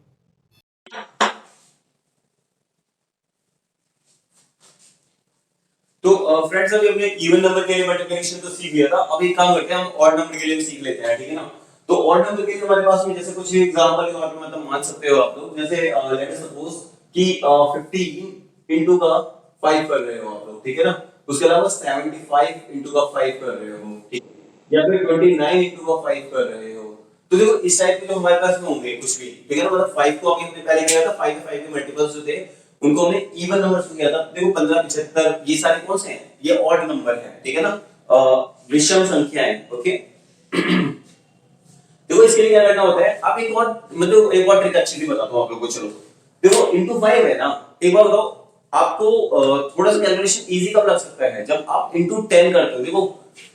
तो फ्रेंड्स अभी हमने इवन नंबर के लिए मल्टीप्लिकेशन तो सीख लिया था, अब एक काम करते हैं हम ऑड नंबर के लिए भी सीख लेते हैं। ठीक है ना। तो ऑड नंबर के लिए हमारे पास में जैसे कुछ एग्जांपल के तौर पे मतलब मान सकते हो आप लोग, जैसे लेट अस सपोज कि 15 इनटू का 5 कर रहे हो आप लोग, ठीक है ना। उसके अलावा 75 इनटू का 5 कर रहे हो, ठीक, या फिर 29 इनटू का 5 कर रहे हो। तो देखो इस टाइप के जो हमारे पास में होंगे कुछ भी, ठीक है ना। मतलब 5 को हमने पहले किया था, 5 के मल्टीपल्स जो थे उनको हमने इवन नंबर्स में किया था। देखो 15, 75 ये सारे कौन से हैं, ये ऑड नंबर है, ठीक है ना, विषम संख्याएं, ओके। देखो इसके लिए क्या करना होता है, आप एक और मतलब एक और ट्रिक अच्छी सी बताता हूं आप लोगों को। चलो देखो इनटू 5 है ना, एक बार बताओ आपको थोड़ा सा कैलकुलेशन इजी कब लग सकता है, जब आप इनटू 10 करते हो। देखो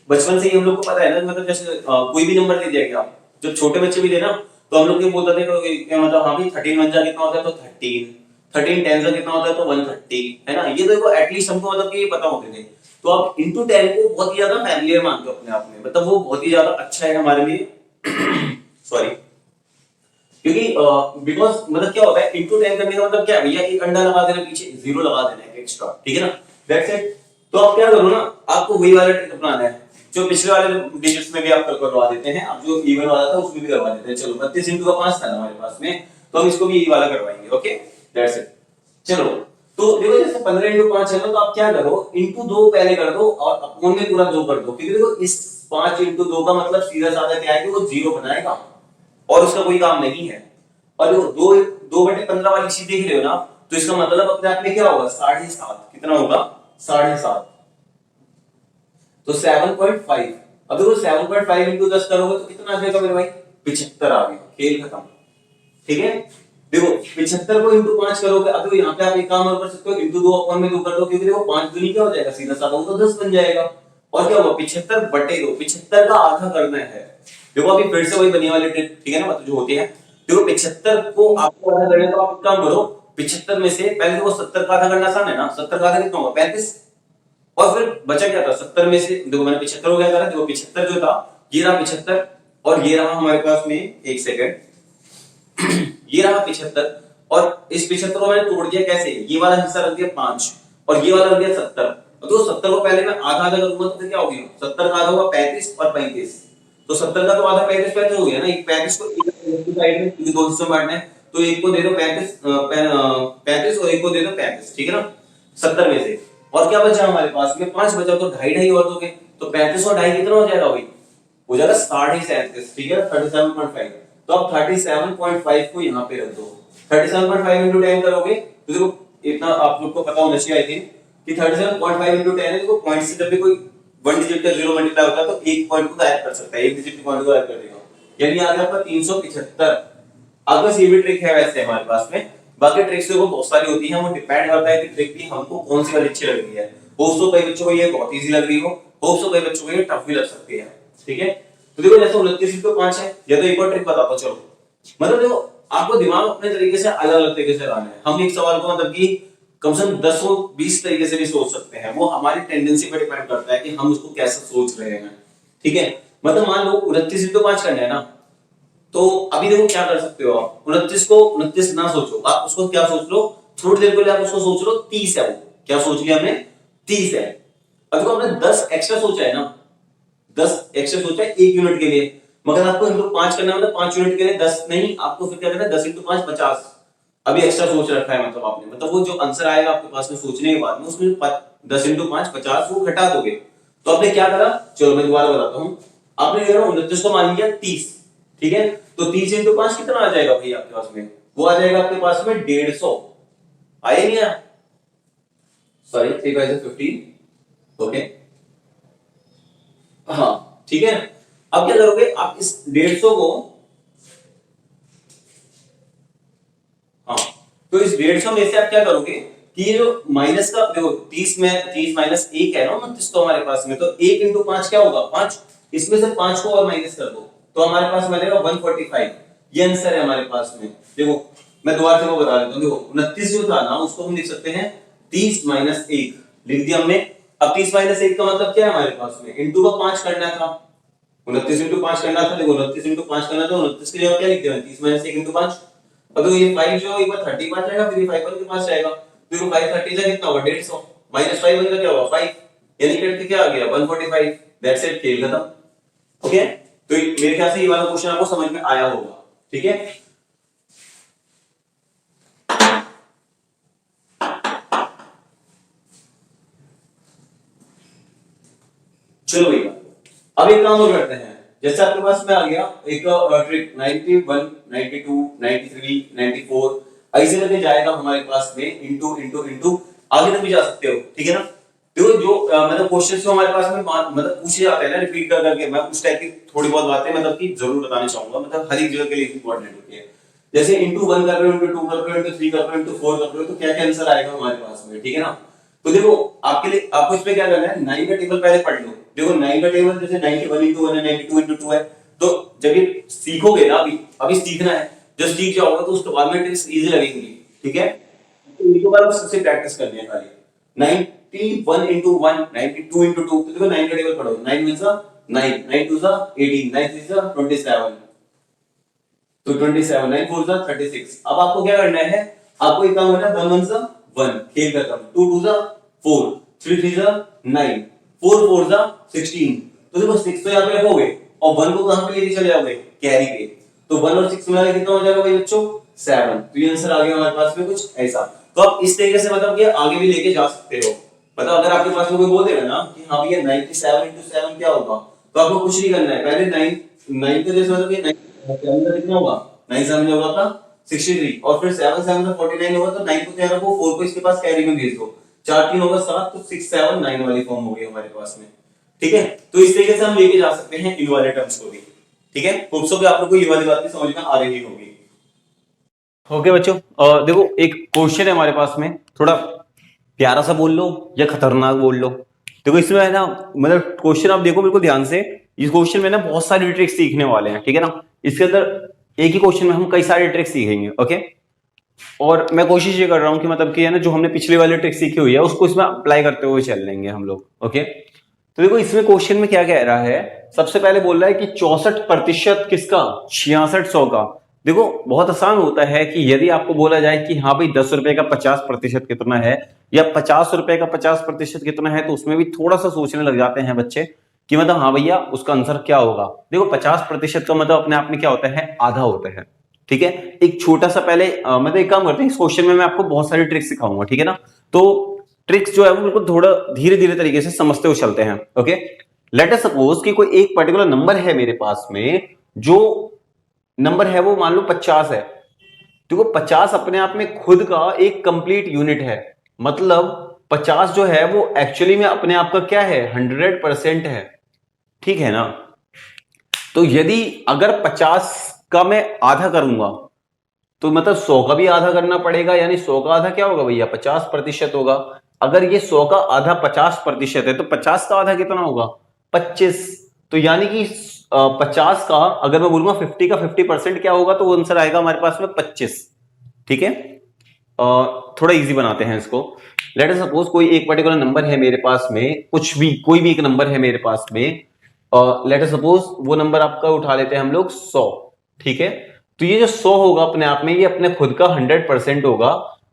बचपन से ही हम लोग को पता है ना, मतलब जैसे कोई भी नंबर दे दिया गया, जब छोटे बच्चे भी थे ना, तो हम लोग ये बोलते थे कि मतलब हाँ भाई 13 वन जा कितना होता है, तो 13, 13 10 जा कितना होता है, तो 130, है ना। ये देखो एटलीस्ट हमको मतलब कि ये पता होते थे। तो आप इनटू 10 को बहुत ही ज्यादा फैमिलियर मानते हो अपने आप में, मतलब वो बहुत ही ज्यादा अच्छा है हमारे लिए। सॉरी, क्योंकि बिकॉज मतलब क्या होता है इनटू 10 करने का मतलब क्या है भैया, एक अंडा लगा देना पीछे, जीरो लगा देना है एक्स्ट्रा, ठीक है ना, दैट्स इट। तो आप क्या करो ना, आपको वही वाला ट्रिक अपनाना है जो पिछले वाले डिजिट्स में भी आप करवा देते हैं, आप जो इवन वाला था उसमें भी करवा देते हैं। चलो 32 इनटू का 5 था ना हमारे पास में, तो हम इसको भी यही वाला करवाएंगे, ओके, दैट्स इट। चलो तो देखो जैसे 15 इनटू 5 है ना, तो आप क्या करो, इनटू 2 पहले कर दो और अपोन में पूरा 2 कर दो, क्योंकि देखो इस 5 इनटू 2 का मतलब सीधा साधा क्या है कि वो जीरो बनाएगा और उसका कोई काम नहीं है। और देखो 2/15 वाली चीज देख रहे हो ना, तो इसका मतलब अपने आप में क्या होगा, 7.5, कितना होगा, 7.5, तो 7.5। अब देखो 7.5 इंटू 10 करोगे तो कितना आ जाएगा मेरे भाई, 75 आ गया, खेल खत्म, ठीक है। देखो 75 को इंटू 5 करोगे, अब देखो यहाँ पे आप एक काम और कर सकते हो, इंटू 2 अपॉन में 2 कर दो, क्योंकि देखो 5 दूनी क्या हो जाएगा, सीधा साधा वो तो 10 बन जाएगा। और क्या होगा, 75/2, 75 का आधा करना है। देखो अभी फिर से वही बनी वाली ट्रिक, ठीक है ना, मतलब जो होती है। देखो 75 को आपको आधा करना है, तो आप एक काम करो, 75 में से पहले देखो 70 का आधा करना आसान है ना, 70 का आधा कितना होगा, 35। और फिर बचा क्या था, 70 में से देखो मैंने 75 को क्या करा, देखो 75 जो था ये रहा 75, और ये रहा हमारे पास में, एक सेकंड, ये रहा 75, और इस 75 को मैंने तोड़ दिया कैसे, ये वाला हिस्सा रख दिया 5 और ये वाला रख दिया 70। तो 70 को पहले मैं आधा आधा करूंगा तो फिर क्या हो गया, 70 का आधा होगा 35 और 35, तो 70 का तो आधा 35 35 हो गया ना। एक 35 को एक साइड में, क्योंकि दो हिस्सों में बांटना है, तो एक को दे दो 35 35 और एक को दे दो 35, ठीक है ना, 70 में से। और क्या बचा हमारे पास में, 5 बचा, तो ढाई ढाई और दोगे, तो 35 और ढाई कितना हो जाएगा भाई, हो जाएगा 37, ठीक है, 37.5। तो आप 37.5 को यहाँ पे रख दो, 37.5 इंटू 10 करोगे तो देखो इतना आप लोग को पता होना चाहिए आई थिंक कि 37.5 इंटू 10 है। देखो पॉइंट से जब भी कोई वन डिजिट का जीरो मल्टीप्लाई होता है तो एक पॉइंट को गायब कर सकता है, एक डिजिट के पॉइंट को गायब कर देगा, यानी आ गया आपका 375। अब बस ये भी ट्रिक है वैसे हमारे पास में, बाकी ट्रिक्स देखो बहुत सारी होती है, वो डिपेंड करता है कि ट्रिक की हमको कौन सी वाली अच्छी लग रही है। होप सो कई बच्चों को ये बहुत इजी लग रही हो, होप सो कई बच्चों को ये टफ भी लग सकती है, ठीक है। तो देखो जैसे 29 इंटू 5 है, या तो एक और ट्रिक बताता हूं, चलो मतलब देखो आपको दिमाग अपने तरीके से अलग अलग तरीके से लगाना है। हम एक सवाल को मतलब कि कम से कम 10 और 20 तरीके से भी सोच सकते हैं, वो हमारी टेंडेंसी पर डिपेंड करता है कि हम उसको कैसे सोच रहे हैं, ठीक है। मतलब मान लो 29 इंटू 5 करना है ना, तो अभी देखो क्या कर सकते हो आप, 29 को 29 ना सोचो, आप उसको क्या सोच लो, थोड़ी देर के लिए आप उसको सोच लो 30 है, वो क्या सोच लिया हमने, 30 है। अब देखो हमने 10 एक्स्ट्रा सोचा है ना, 10 एक्स्ट्रा सोचा है 1 यूनिट के लिए, मगर आपको इंटू 5 करना है, मतलब 5 यूनिट के लिए 10 नहीं, आपको फिर क्या करना है, 10 इंटू 5 50 अभी एक्स्ट्रा सोच रखा है, मतलब आपने, मतलब वो जो आंसर आएगा आपके पास में सोचने के बाद में उसमें 10 इंटू 5 50 वो घटा दोगे। तो आपने क्या करा, चलो मैं दोबारा बताता हूं, आपने देखा 29 को मान लिया 30, ठीक है, तो 30 इंटू 5 कितना आ जाएगा भाई आपके पास में, वो आ जाएगा आपके पास में 150, आया नहीं आया, सॉरी 3 बाय 15, ओके, हाँ ठीक है। अब क्या करोगे आप इस 150 को, हाँ तो इस 150 में से आप क्या करोगे कि ये जो माइनस का देखो 30 में 30 माइनस 1 है ना 29 तो हमारे पास में, तो 1 इंटू 5 क्या होगा 5, इसमें से 5 को और माइनस कर दो तो हमारे पास में आएगा 145, ये आंसर है हमारे पास में। देखो मैं दोबारा से वो बता देता हूं, देखो 29 जो था ना उसको हम लिख सकते हैं 30 माइनस 1 लिख दिया हमने। अब 30 माइनस 1 का मतलब क्या है हमारे पास में, इंटू का 5 करना था, 29 इंटू 5 करना था, देखो 29 इंटू 5 करना था, 29 की जगह क्या लिख दिया 30 माइनस 1 इंटू 5। अब तो ये 5 जो एक बार 35 आएगा, फिर ये 5 1 के पास आएगा, फिर 5 30 से कितना होगा 150 माइनस 5 1 का क्या होगा 5, यानी कट के क्या आ गया 145, दैट्स इट, खेल खत्म, ओके। तो मेरे ख्याल से ये वाला क्वेश्चन आपको समझ में आया होगा। ठीक है, चलो भैया अब एक काम और करते हैं। जैसे आपके पास में आ गया एक ट्रिक 91, 92, 93, 94 ऐसे करके जाएगा हमारे पास में इंटू इंटू इंटू आगे तक भी जा सकते हो। ठीक है ना। देखो जो मतलब क्वेश्चंस जो हमारे पास में मतलब पूछे जाते हैं ना रिपीट कर करके, मैं उस टाइप की थोड़ी बहुत बातें मतलब कि जरूर बताना चाहूंगा, मतलब हर एक जगह के लिए इंपॉर्टेंट होती है। जैसे इंटू 1 कर रहे हो, इंटू 2 कर रहे हो, इंटू 3 कर रहे हो, इंटू 4 कर रहे हो, तो क्या क्या आंसर आएगा हमारे पास में। ठीक है ना। तो देखो आपके लिए आपको इसमें क्या करना है, 9 का टेबल पहले पढ़ लो। देखो 9 का टेबल जैसे 91 इंटू 1 है, 92 इंटू 2 है। तो जब ये सीखोगे ना, अभी सीखना है, जब सीख जाओगे तो उसके बाद में ट्रिक्स इजी लगेंगी। ठीक है, तो इनको बार सबसे प्रैक्टिस करनी है खाली। 91 इंटू 1, 92 इंटू 2, तो देखो 9 का टेबल पढ़ो। 9 वन सा 9, 9 टू सा 18, 9 थ्री सा 27, तो 27, 9 फोर सा 36। अब आपको क्या करना है, आपको एक काम करना है, 1 वन सा 1 खेल खत्म, 2 टू सा 4, 3 थ्री सा 9, 4 फोर सा 16। तो देखो 6 तो यहाँ पे रखोगे और 1 को कहां पे लेके चले जाओगे, कैरी पे। तो 1 और 6 मिला के कितना हो जाएगा भाई बच्चों, 7। तो ये आंसर आ गया हमारे पास में कुछ ऐसा। तो आप इस तरीके से मतलब कि आगे भी लेके जा सकते हो। मतलब अगर आपके पास में कोई बोल देगा ना कि हाँ भैया 97 इंटू 7 क्या होगा, तो आपको कुछ नहीं करना है, पहले 9 के जैसे मतलब ये 9 का कितना होगा, 9 7 होगा आपका 63, और फिर 7 7 से 49 होगा, तो 9 को क्या रखो, 4 को इसके पास कैरी में भेज दो, 4 3 होगा 7, तो 6 7 9 वाली फॉर्म हो गई हमारे पास में। ठीक है, तो इस तरीके से हम लेके जा सकते हैं इन वाले टर्म्स को भी। ठीक है, होप सो कि आप लोगों को ये वाली बात भी समझ में आ रही होगी। ओके बच्चों, देखो एक क्वेश्चन है हमारे पास में, थोड़ा प्यारा सा बोल लो या खतरनाक बोल लो। देखो इसमें है ना, मतलब क्वेश्चन आप देखो बिल्कुल ध्यान से। इस क्वेश्चन में ना बहुत सारी ट्रिक्स सीखने वाले हैं। ठीक है ना, इसके अंदर एक ही क्वेश्चन में हम कई सारे ट्रिक्स सीखेंगे। ओके, और मैं कोशिश ये कर रहा हूं कि मतलब कि है ना, जो हमने पिछले वाले ट्रिक सीखी हुई है उसको इसमें अप्लाई करते हुए चल लेंगे हम लोग। ओके, तो देखो इसमें क्वेश्चन में क्या कह रहा है, सबसे पहले बोल रहा है कि 64% किसका, 6600 का। देखो बहुत आसान होता है कि यदि आपको बोला जाए कि हाँ भाई 10 रुपए का 50% कितना है, या 50 रुपए का 50% कितना है, तो उसमें भी थोड़ा सा सोचने लग जाते हैं बच्चे कि मतलब हाँ भैया उसका आंसर क्या होगा। देखो 50% का मतलब अपने आप में क्या होता है, आधा होता है। ठीक है, एक छोटा सा पहले मतलब एक काम करते हैं, इस क्वेश्चन में मैं आपको बहुत सारी ट्रिक्स सिखाऊंगा। ठीक है ना, तो ट्रिक्स जो है वो बिल्कुल थोड़ा धीरे धीरे तरीके से समझते हुए चलते हैं। ओके, लेट अस सपोज कि कोई एक पर्टिकुलर नंबर है मेरे पास में, जो नंबर है वो मान लो 50 है। देखो 50 अपने आप में खुद का एक कंप्लीट यूनिट है, मतलब 50 जो है वो एक्चुअली में अपने आप का क्या है, 100% है। ठीक है ना, तो यदि अगर 50 का मैं आधा करूंगा, तो मतलब 100 का भी आधा करना पड़ेगा, यानी 100 का आधा क्या होगा भैया, 50% होगा। अगर ये 100 का आधा 50% है, तो 50 का आधा कितना होगा, 25। तो यानी कि 50 का अगर मैं बोलूंगा 50 का 50% क्या होगा, तो वो आंसर आएगा हमारे पास में 25। ठीक है, थोड़ा इजी बनाते हैं इसको। लेट अस सपोज कोई एक पर्टिकुलर नंबर है मेरे पास में, कुछ भी कोई भी एक नंबर है मेरे पास में, लेट अस सपोज वो नंबर आपका उठा लेते हैं हम लोग 100। ठीक है, तो ये जो 100 होगा अपने आप में, ये अपने खुद का 100% होगा।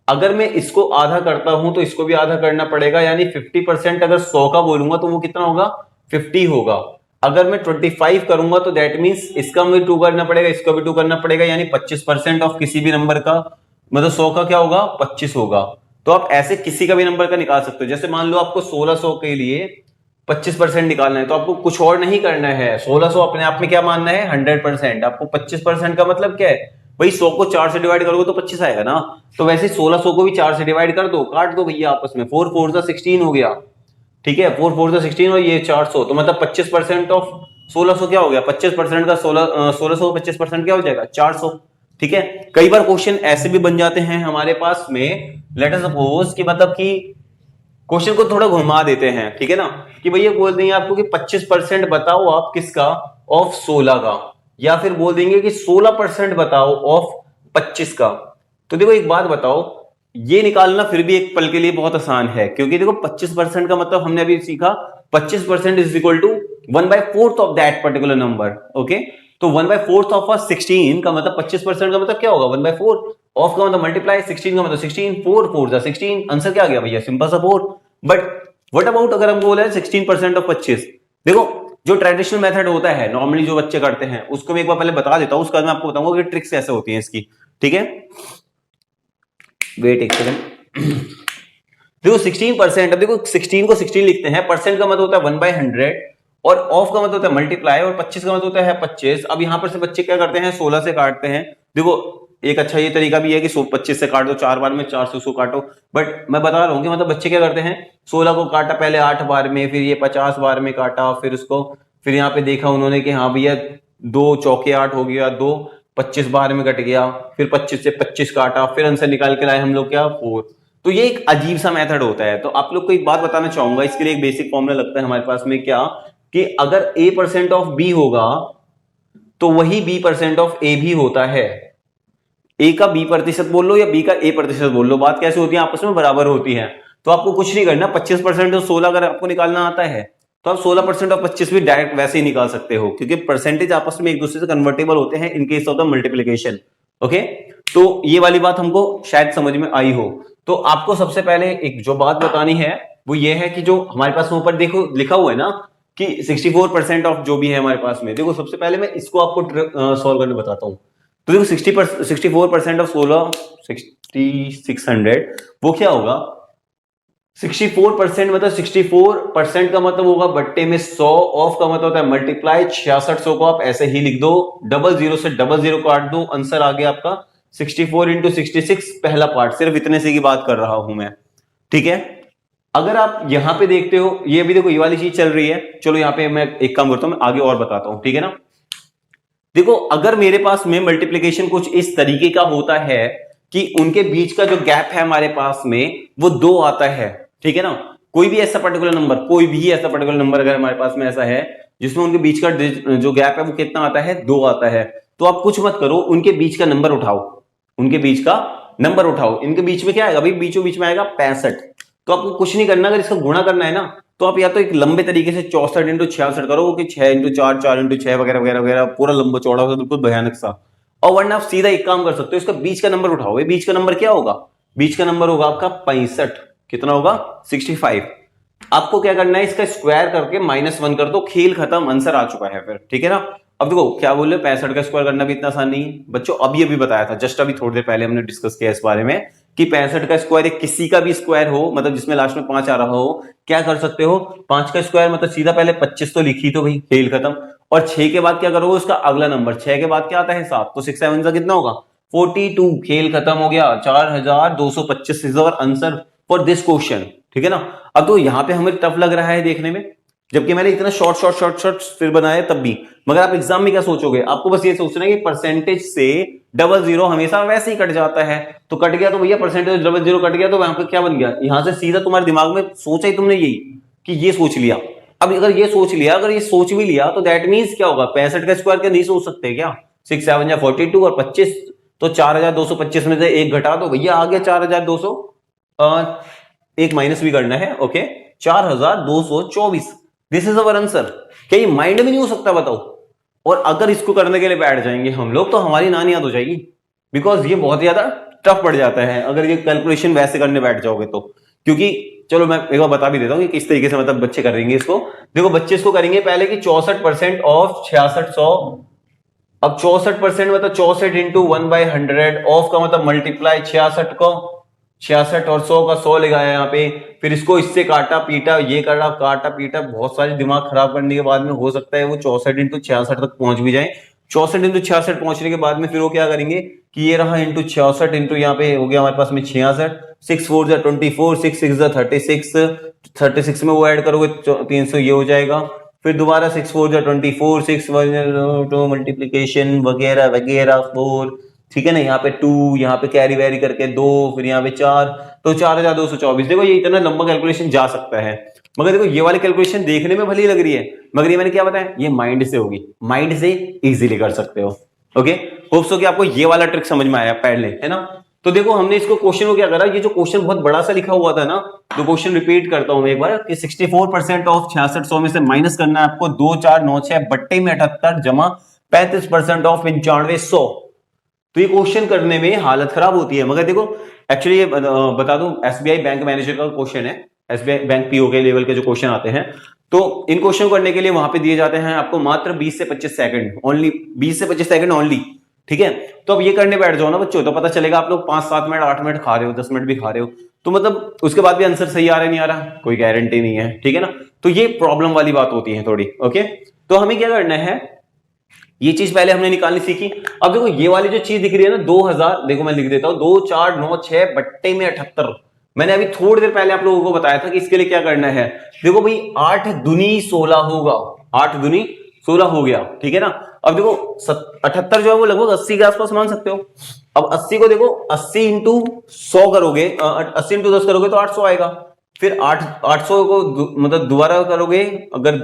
अगर मैं इसको आधा करता हूं तो इसको भी आधा करना पड़ेगा, यानी 50% अगर 100 का बोलूंगा तो वो कितना होगा, 50 होगा। अगर मैं 25 करूंगा तो दैट मींस इसका भी 2 करना पड़ेगा, इसका भी 2 करना पड़ेगा, यानी 25% ऑफ किसी भी नंबर का मतलब 100 का क्या होगा, 25 होगा। तो आप ऐसे किसी का भी नंबर का निकाल सकते हो। जैसे मान लो आपको 1600 के लिए 25% निकालना है, तो आपको कुछ और नहीं करना है। 1600 अपने आप में क्या मानना है, 100%। आपको 25% का मतलब क्या है भाई, 100 को 4 से डिवाइड करोगे तो 25 आएगा ना। तो वैसे 1600 को भी 4 से डिवाइड कर दो, काट दो भैया आपस में, 4 4 जा 16 हो गया। ठीक है, 4 4 जा 16 और ये 400, तो मतलब 25% ऑफ 1600 क्या हो गया, 25% का 1600 25% क्या हो जाएगा, 400। ठीक है, कई बार क्वेश्चन ऐसे भी बन जाते हैं हमारे पास में, लेट अस सपोज कि मतलब कि क्वेश्चन को थोड़ा घुमा देते हैं। ठीक है ना, कि भैया बोल देंगे आपको कि 25% बताओ आप किसका, ऑफ 16 का, या फिर बोल देंगे कि 16% बताओ ऑफ 25 का। तो देखो एक बात बताओ, ये निकालना फिर भी एक पल के लिए बहुत आसान है, क्योंकि देखो 25% का मतलब हमने अभी सीखा, 25% is equal to 1/4 of that particular number. Okay, तो 1/4 ऑफ 16 का मतलब 25% का मतलब क्या होगा, 1/4 ऑफ का मतलब मल्टीप्लाई, 16 का मतलब 16, 4 4 जा 16, आंसर क्या आ गया भैया, सिंपल सा 4। बट व्हाट अबाउट अगर हमको बोला है 16% ऑफ 25, देखो जो ट्रेडिशनल मेथड होता है नॉर्मली जो बच्चे करते हैं उसको मैं एक बार पहले बता देता हूं, उसके बाद मैं आपको बताऊंगा कि ट्रिक्स कैसे होती हैं इसकी। ठीक है, वेट एक सेकंड। देखो 16%, अब देखो 16 को 16 लिखते हैं, परसेंट का मतलब होता है 1/100 और ऑफ का मतलब होता है मल्टीप्लाई और 25 का मतलब होता है 25। अब यहां पर से बच्चे क्या करते हैं 16 से काटते हैं। देखो एक अच्छा ये तरीका भी है कि 25 से काट दो 4 बार में, 4 से उसको काटो, बट मैं बता रहा हूं कि मतलब बच्चे क्या करते हैं 16 को काटा पहले 8 बार में, फिर ये 50 बार में काटा, फिर उसको फिर यहाँ पे देखा उन्होंने कि हाँ भैया 2 चौके 8 हो गया, 2 25 बार में कट गया, फिर 25 से 25 काटा, फिर आंसर निकाल के लाए हम लोग क्या 4। तो ये एक अजीब सा मेथड होता है। तो आप लोग को एक बात बताना चाहूंगा, इसके लिए एक बेसिक फॉर्मूला लगता है हमारे पास में, क्या कि अगर a% ऑफ b होगा तो वही b% ऑफ a भी होता है। a का b प्रतिशत बोल लो या b का a प्रतिशत बोल लो, बात कैसे होती है आपस में बराबर होती है। तो आपको कुछ नहीं करना, 25% और 16 अगर आपको निकालना आता है तो आप 16% और 25 भी डायरेक्ट वैसे ही निकाल सकते हो, क्योंकि परसेंटेज आपस में एक दूसरे से कन्वर्टेबल होते हैं in case of the multiplication. Okay, तो ये वाली बात हमको शायद समझ में आई हो। तो आपको सबसे पहले एक जो बात बतानी है वो ये है कि जो हमारे पास ऊपर देखो लिखा हुआ है ना कि 64% ऑफ जो भी है हमारे पास में, देखो सबसे पहले मैं इसको आपको सॉल्व करने बताता हूं। तो देखो 64% ऑफ 16 6600 वो क्या होगा 64% मतलब 64% का मतलब होगा बट्टे में 100, ऑफ का मतलब होता है मल्टीप्लाई 6600 को आप ऐसे ही लिख दो, 00 से 00 काट दो, आंसर आ गया आपका 64 इंटू 66 पहला पार्ट। सिर्फ इतने से की बात कर रहा हूं मैं। ठीक है, अगर आप यहां पे देखते हो ये भी देखो ये वाली चीज चल रही है, चलो यहां पे मैं एक काम करता हूं, मैं आगे और बताता हूं। ठीक है ना, देखो अगर मेरे पास में मल्टीप्लिकेशन कुछ इस तरीके का होता है कि उनके बीच का जो गैप है हमारे पास में वो 2 आता है। ठीक है ना, कोई भी ऐसा पर्टिकुलर नंबर, कोई भी ऐसा पर्टिकुलर नंबर अगर हमारे पास में ऐसा है जिसमें उनके बीच का जो गैप है वो कितना आता है 2 आता है, तो आप कुछ मत करो, उनके बीच का नंबर उठाओ, उनके बीच का नंबर उठाओ। इनके बीच में क्या आएगा भाई, बीचों बीच में आएगा 65। तो आपको कुछ नहीं करना, अगर इसका गुणा करना है ना तो आप या तो एक लंबे तरीके से 64 इंटू 66 करो कि 6 इंटू 4 4 इंटू 6 वगैरह वगैरह वगैरह, पूरा लंबा चौड़ा होगा बिल्कुल भयानक सा। और वरना आप सीधा एक काम कर सकते हो, इसका बीच का नंबर उठाओ। बीच का नंबर क्या होगा, बीच का नंबर होगा आपका 65। कितना होगा 65। आपको क्या करना है इसका स्क्वायर करके -1 कर दो, खेल खत्म, आंसर आ चुका है फिर। ठीक है ना, अब देखो क्या बोले 65 का स्क्वायर करना भी इतना आसान नहीं है बच्चों, अभी अभी बताया था, जस्ट अभी थोड़ी देर पहले हमने डिस्कस किया इस बारे में कि 65 का स्क्वायर किसी का भी स्क्वायर हो, मतलब जिसमें लास्ट में 5 आ रहा हो, क्या कर सकते हो 5 का स्क्वायर मतलब सीधा पहले 25 तो लिखी तो भाई, खेल खत्म। और 6 के बाद क्या करोगे उसका अगला नंबर, 6 के बाद क्या आता है 7, तो 6 7 का कितना होगा 42, खेल खत्म हो गया, 4225 is our answer for this question. ठीक है ना, अब तो यहां पे हमें टफ लग रहा है देखने में, जबकि मैंने इतना शॉर्ट शॉर्ट शॉर्ट शॉर्ट फिर बनाया तब भी। मगर आप एग्जाम में क्या सोचोगे, आपको बस ये सोचना है कि परसेंटेज से 00 हमेशा वैसे ही कट जाता है, तो कट गया तो भैया परसेंटेज 00 कट गया तो वहां पे क्या बन गया, यहां से सीधा तुम्हारे दिमाग में सोचा ही तुमने यही कि ये सोच लिया। अब अगर ये सोच लिया, अगर ये सोच भी लिया तो दैट मीन्स क्या होगा 65 का स्क्वायर क्या नहीं सोच सकते क्या, 6 7 या 42 और 25, तो 4225 में से एक घटा दो भैया आ गया 4200, एक माइनस भी करना है। Okay, 4224, this is our answer. क्या ये माइंड में नहीं हो सकता बताओ। और अगर इसको करने के लिए बैठ जाएंगे हम लोग तो हमारी नानी याद हो जाएगी, बिकॉज ये बहुत ज्यादा टफ पड़ जाता है अगर ये कैलकुलेशन वैसे करने बैठ जाओगे तो। क्योंकि चलो मैं एक बार बता भी देता हूँ कि किस तरीके से मतलब बच्चे करेंगे इसको। देखो बच्चे इसको करेंगे पहले कि 64% ऑफ 6600, अब 64% मतलब 64 इंटू 1/100, ऑफ का मतलब मल्टीप्लाई 66 को 66 और 100 का 100 लगाया यहाँ पे, फिर इसको इससे काटा पीटा, ये करा काटा पीटा, बहुत सारे दिमाग खराब करने के बाद में हो सकता है वो 64 इंटू 66 तक पहुंच भी जाए। 64 इंटू 66 पहुंचने के बाद में फिर वो क्या करेंगे कि ये रहा इंटू 66 इंटू यहाँ पे हो गया हमारे पास में 66, 6 4 जा 24, 6 6 जा 36 में वो ऐड करोगे 300, ये हो जाएगा। फिर दोबारा 6 4 जा 24, 6 1 मल्टीप्लीकेशन वगैरह वगैरह 4, ठीक है ना, यहाँ पे 2, यहाँ पे कैरी वैरी करके 2, फिर यहाँ पे 4, तो 4224। देखो ये इतना लंबा कैलकुलेशन जा सकता है, मगर देखो ये वाली कैलकुलेशन देखने में भली लग रही है, मगर ये मैंने क्या बताया ये माइंड से होगी, माइंड से इजीली कर सकते हो। ओके, होप्स हो कि आपको ये वाला ट्रिक समझ में आया पहले, है ना। तो देखो हमने इसको क्वेश्चन को क्या करा, ये जो क्वेश्चन बहुत बड़ा सा लिखा हुआ था ना, तो क्वेश्चन रिपीट करता हूं एक बार कि 64% ऑफ 6600 में से माइनस करना है आपको 2496 बट्टे में 78 जमा 35% ऑफ 9500। तो ये क्वेश्चन करने में हालत खराब होती है, मगर देखो एक्चुअली ये बता दूं एसबीआई बैंक मैनेजर का क्वेश्चन है, एसबीआई बैंक पीओ के लेवल के जो क्वेश्चन आते हैं, तो इन क्वेश्चन करने के लिए वहां पे दिए जाते हैं आपको मात्र 20 से 25 सेकंड ओनली, 20 से 25 सेकंड ओनली, ठीक है। तो अब ये करने बैठ जाओ ना बच्चों, तो पता चलेगा आप लोग 5-7 मिनट 8 मिनट खा रहे हो, 10 मिनट भी खा रहे हो, तो मतलब उसके बाद भी आंसर सही आ रहा है नहीं आ रहा, कोई गारंटी नहीं है, ठीक है ना। तो ये प्रॉब्लम वाली बात होती है थोड़ी, ओके। तो हमें क्या करना है, ये चीज पहले हमने निकालनी सीखी। अब देखो ये वाली जो चीज दिख रही है ना 2000, देखो मैं लिख देता हूं 2 4 9 6 बट्टे में 78। मैंने अभी थोड़ी देर पहले आप लोगों को बताया था कि इसके लिए क्या करना है। देखो भाई 8 दूनी 16 होगा, 8 दूनी 16 हो गया, ठीक है ना। अब देखो 78 जो है वो लगभग 80 के आसपास मान सकते हो। अब 80 को देखो 80 इंटू 100 करोगे, 80 इंटू 10 करोगे तो 800 आएगा। फिर 800 को मतलब दोबारा करोगे, अगर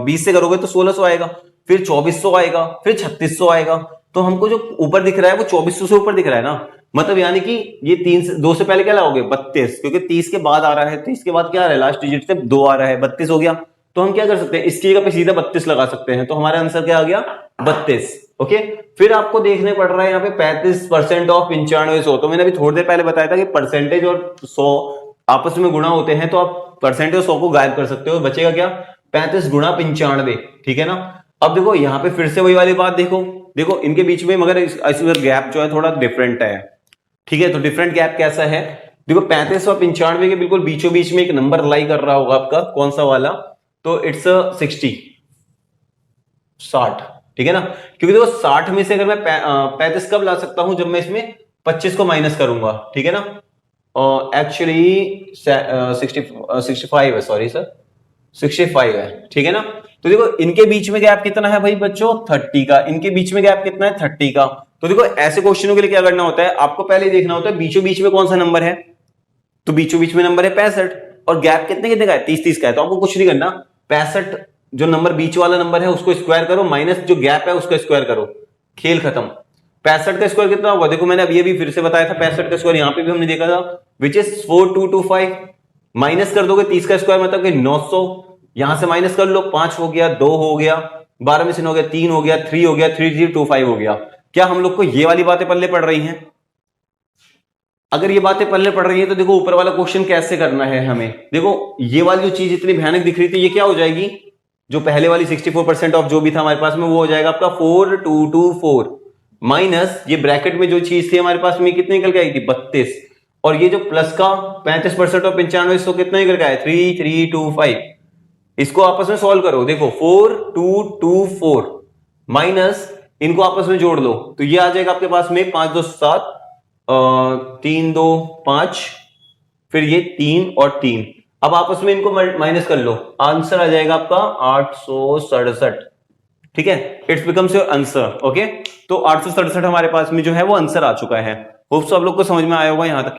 20 से करोगे तो 1600 आएगा, फिर 2400 आएगा, फिर 3600 आएगा। तो हमको जो ऊपर दिख रहा है वो 2400 से ऊपर दिख रहा है ना, मतलब यानी कि ये 2 से पहले क्या लाओगे 32, क्योंकि 30 के बाद आ रहा है, 30 के बाद क्या आ रहा है लास्ट डिजिट से 2 आ रहा है, 32 हो गया। तो हम क्या कर सकते हैं, इसकी जगह पे सीधा 32 लगा सकते हैं, तो हमारा आंसर क्या आ गया 32, ओके। फिर आपको देखने पड़ रहा है यहाँ पे 35% ऑफ 9500। तो मैंने अभी थोड़ी देर पहले बताया था कि परसेंटेज और 100 आपस में गुणा होते हैं, तो आप परसेंटेज 100 को गायब कर सकते हो, बचेगा क्या 35 गुणा 95, ठीक है ना। अब देखो यहाँ पे फिर से वही वाली बात, देखो देखो इनके बीच में मगर इस गैप जो है थोड़ा डिफरेंट है, ठीक है। तो डिफरेंट गैप कैसा है, देखो 35 और 95 के बिल्कुल बीचों बीच में एक नंबर लाई कर रहा होगा आपका, कौन सा वाला, तो इट्स 60, ठीक है ना। क्योंकि देखो 60 में से अगर मैं 35 कब ला सकता हूं, जब मैं इसमें 25 को माइनस करूंगा, ठीक है ना। एक्चुअली 65 है, सॉरी सर 65 है, ठीक है ना। तो देखो इनके बीच में गैप कितना है भाई बच्चों 30 का, इनके बीच में गैप कितना है 30 का। तो देखो ऐसे क्वेश्चनों के लिए क्या करना होता है, आपको पहले देखना होता है बीचों बीच में कौन सा नंबर है, तो बीचों बीच में नंबर है 65, और गैप कितने कितने का है 30 का है। तो आपको कुछ नहीं करना, 65 जो नंबर बीच वाला नंबर है उसको स्क्वायर करो, माइनस जो गैप है उसको स्क्वायर करो, खेल खत्म। 65 का स्क्वायर कितना होगा, देखो मैंने अभी भी फिर से बताया था 65 का स्क्वायर, यहां पे भी हमने देखा था विच इज 4225, माइनस कर दोगे 30 का स्क्वायर मतलब कि 900, यहां से माइनस कर लो, 5 हो गया, 2 हो गया, 12 में से हो गया 3 हो गया, 3 हो गया, 3025 हो गया। क्या हम लोग को ये वाली बातें पल्ले पड़ रही हैं? अगर ये बातें पल्ले पड़ रही है तो देखो ऊपर वाला क्वेश्चन कैसे करना है हमें। देखो ये वाली जो चीज इतनी भयानक दिख रही थी, ये क्या हो जाएगी, जो पहले वाली 64% ऑफ जो भी था हमारे पास में वो हो जाएगा आपका 4224, माइनस ये ब्रैकेट में जो चीज थी हमारे पास में कितनी निकल के आई थी 32, और ये जो प्लस का 35% ऑफ 95 तो कितना निकल के आया 3325। इसको आपस में सॉल्व करो, देखो 4224 माइनस इनको आपस में जोड़ लो, तो ये आ जाएगा आपके पास में 5 2 7, 3 2 5, फिर ये 3 और 3, अब आपस में इनको माइनस कर लो, आंसर आ जाएगा आपका 867, ठीक है। It's becomes your answer, okay. तो 867 हमारे पास में जो है वो आंसर आ चुका है। होप सो आप लोग को समझ में आया होगा यहां तक।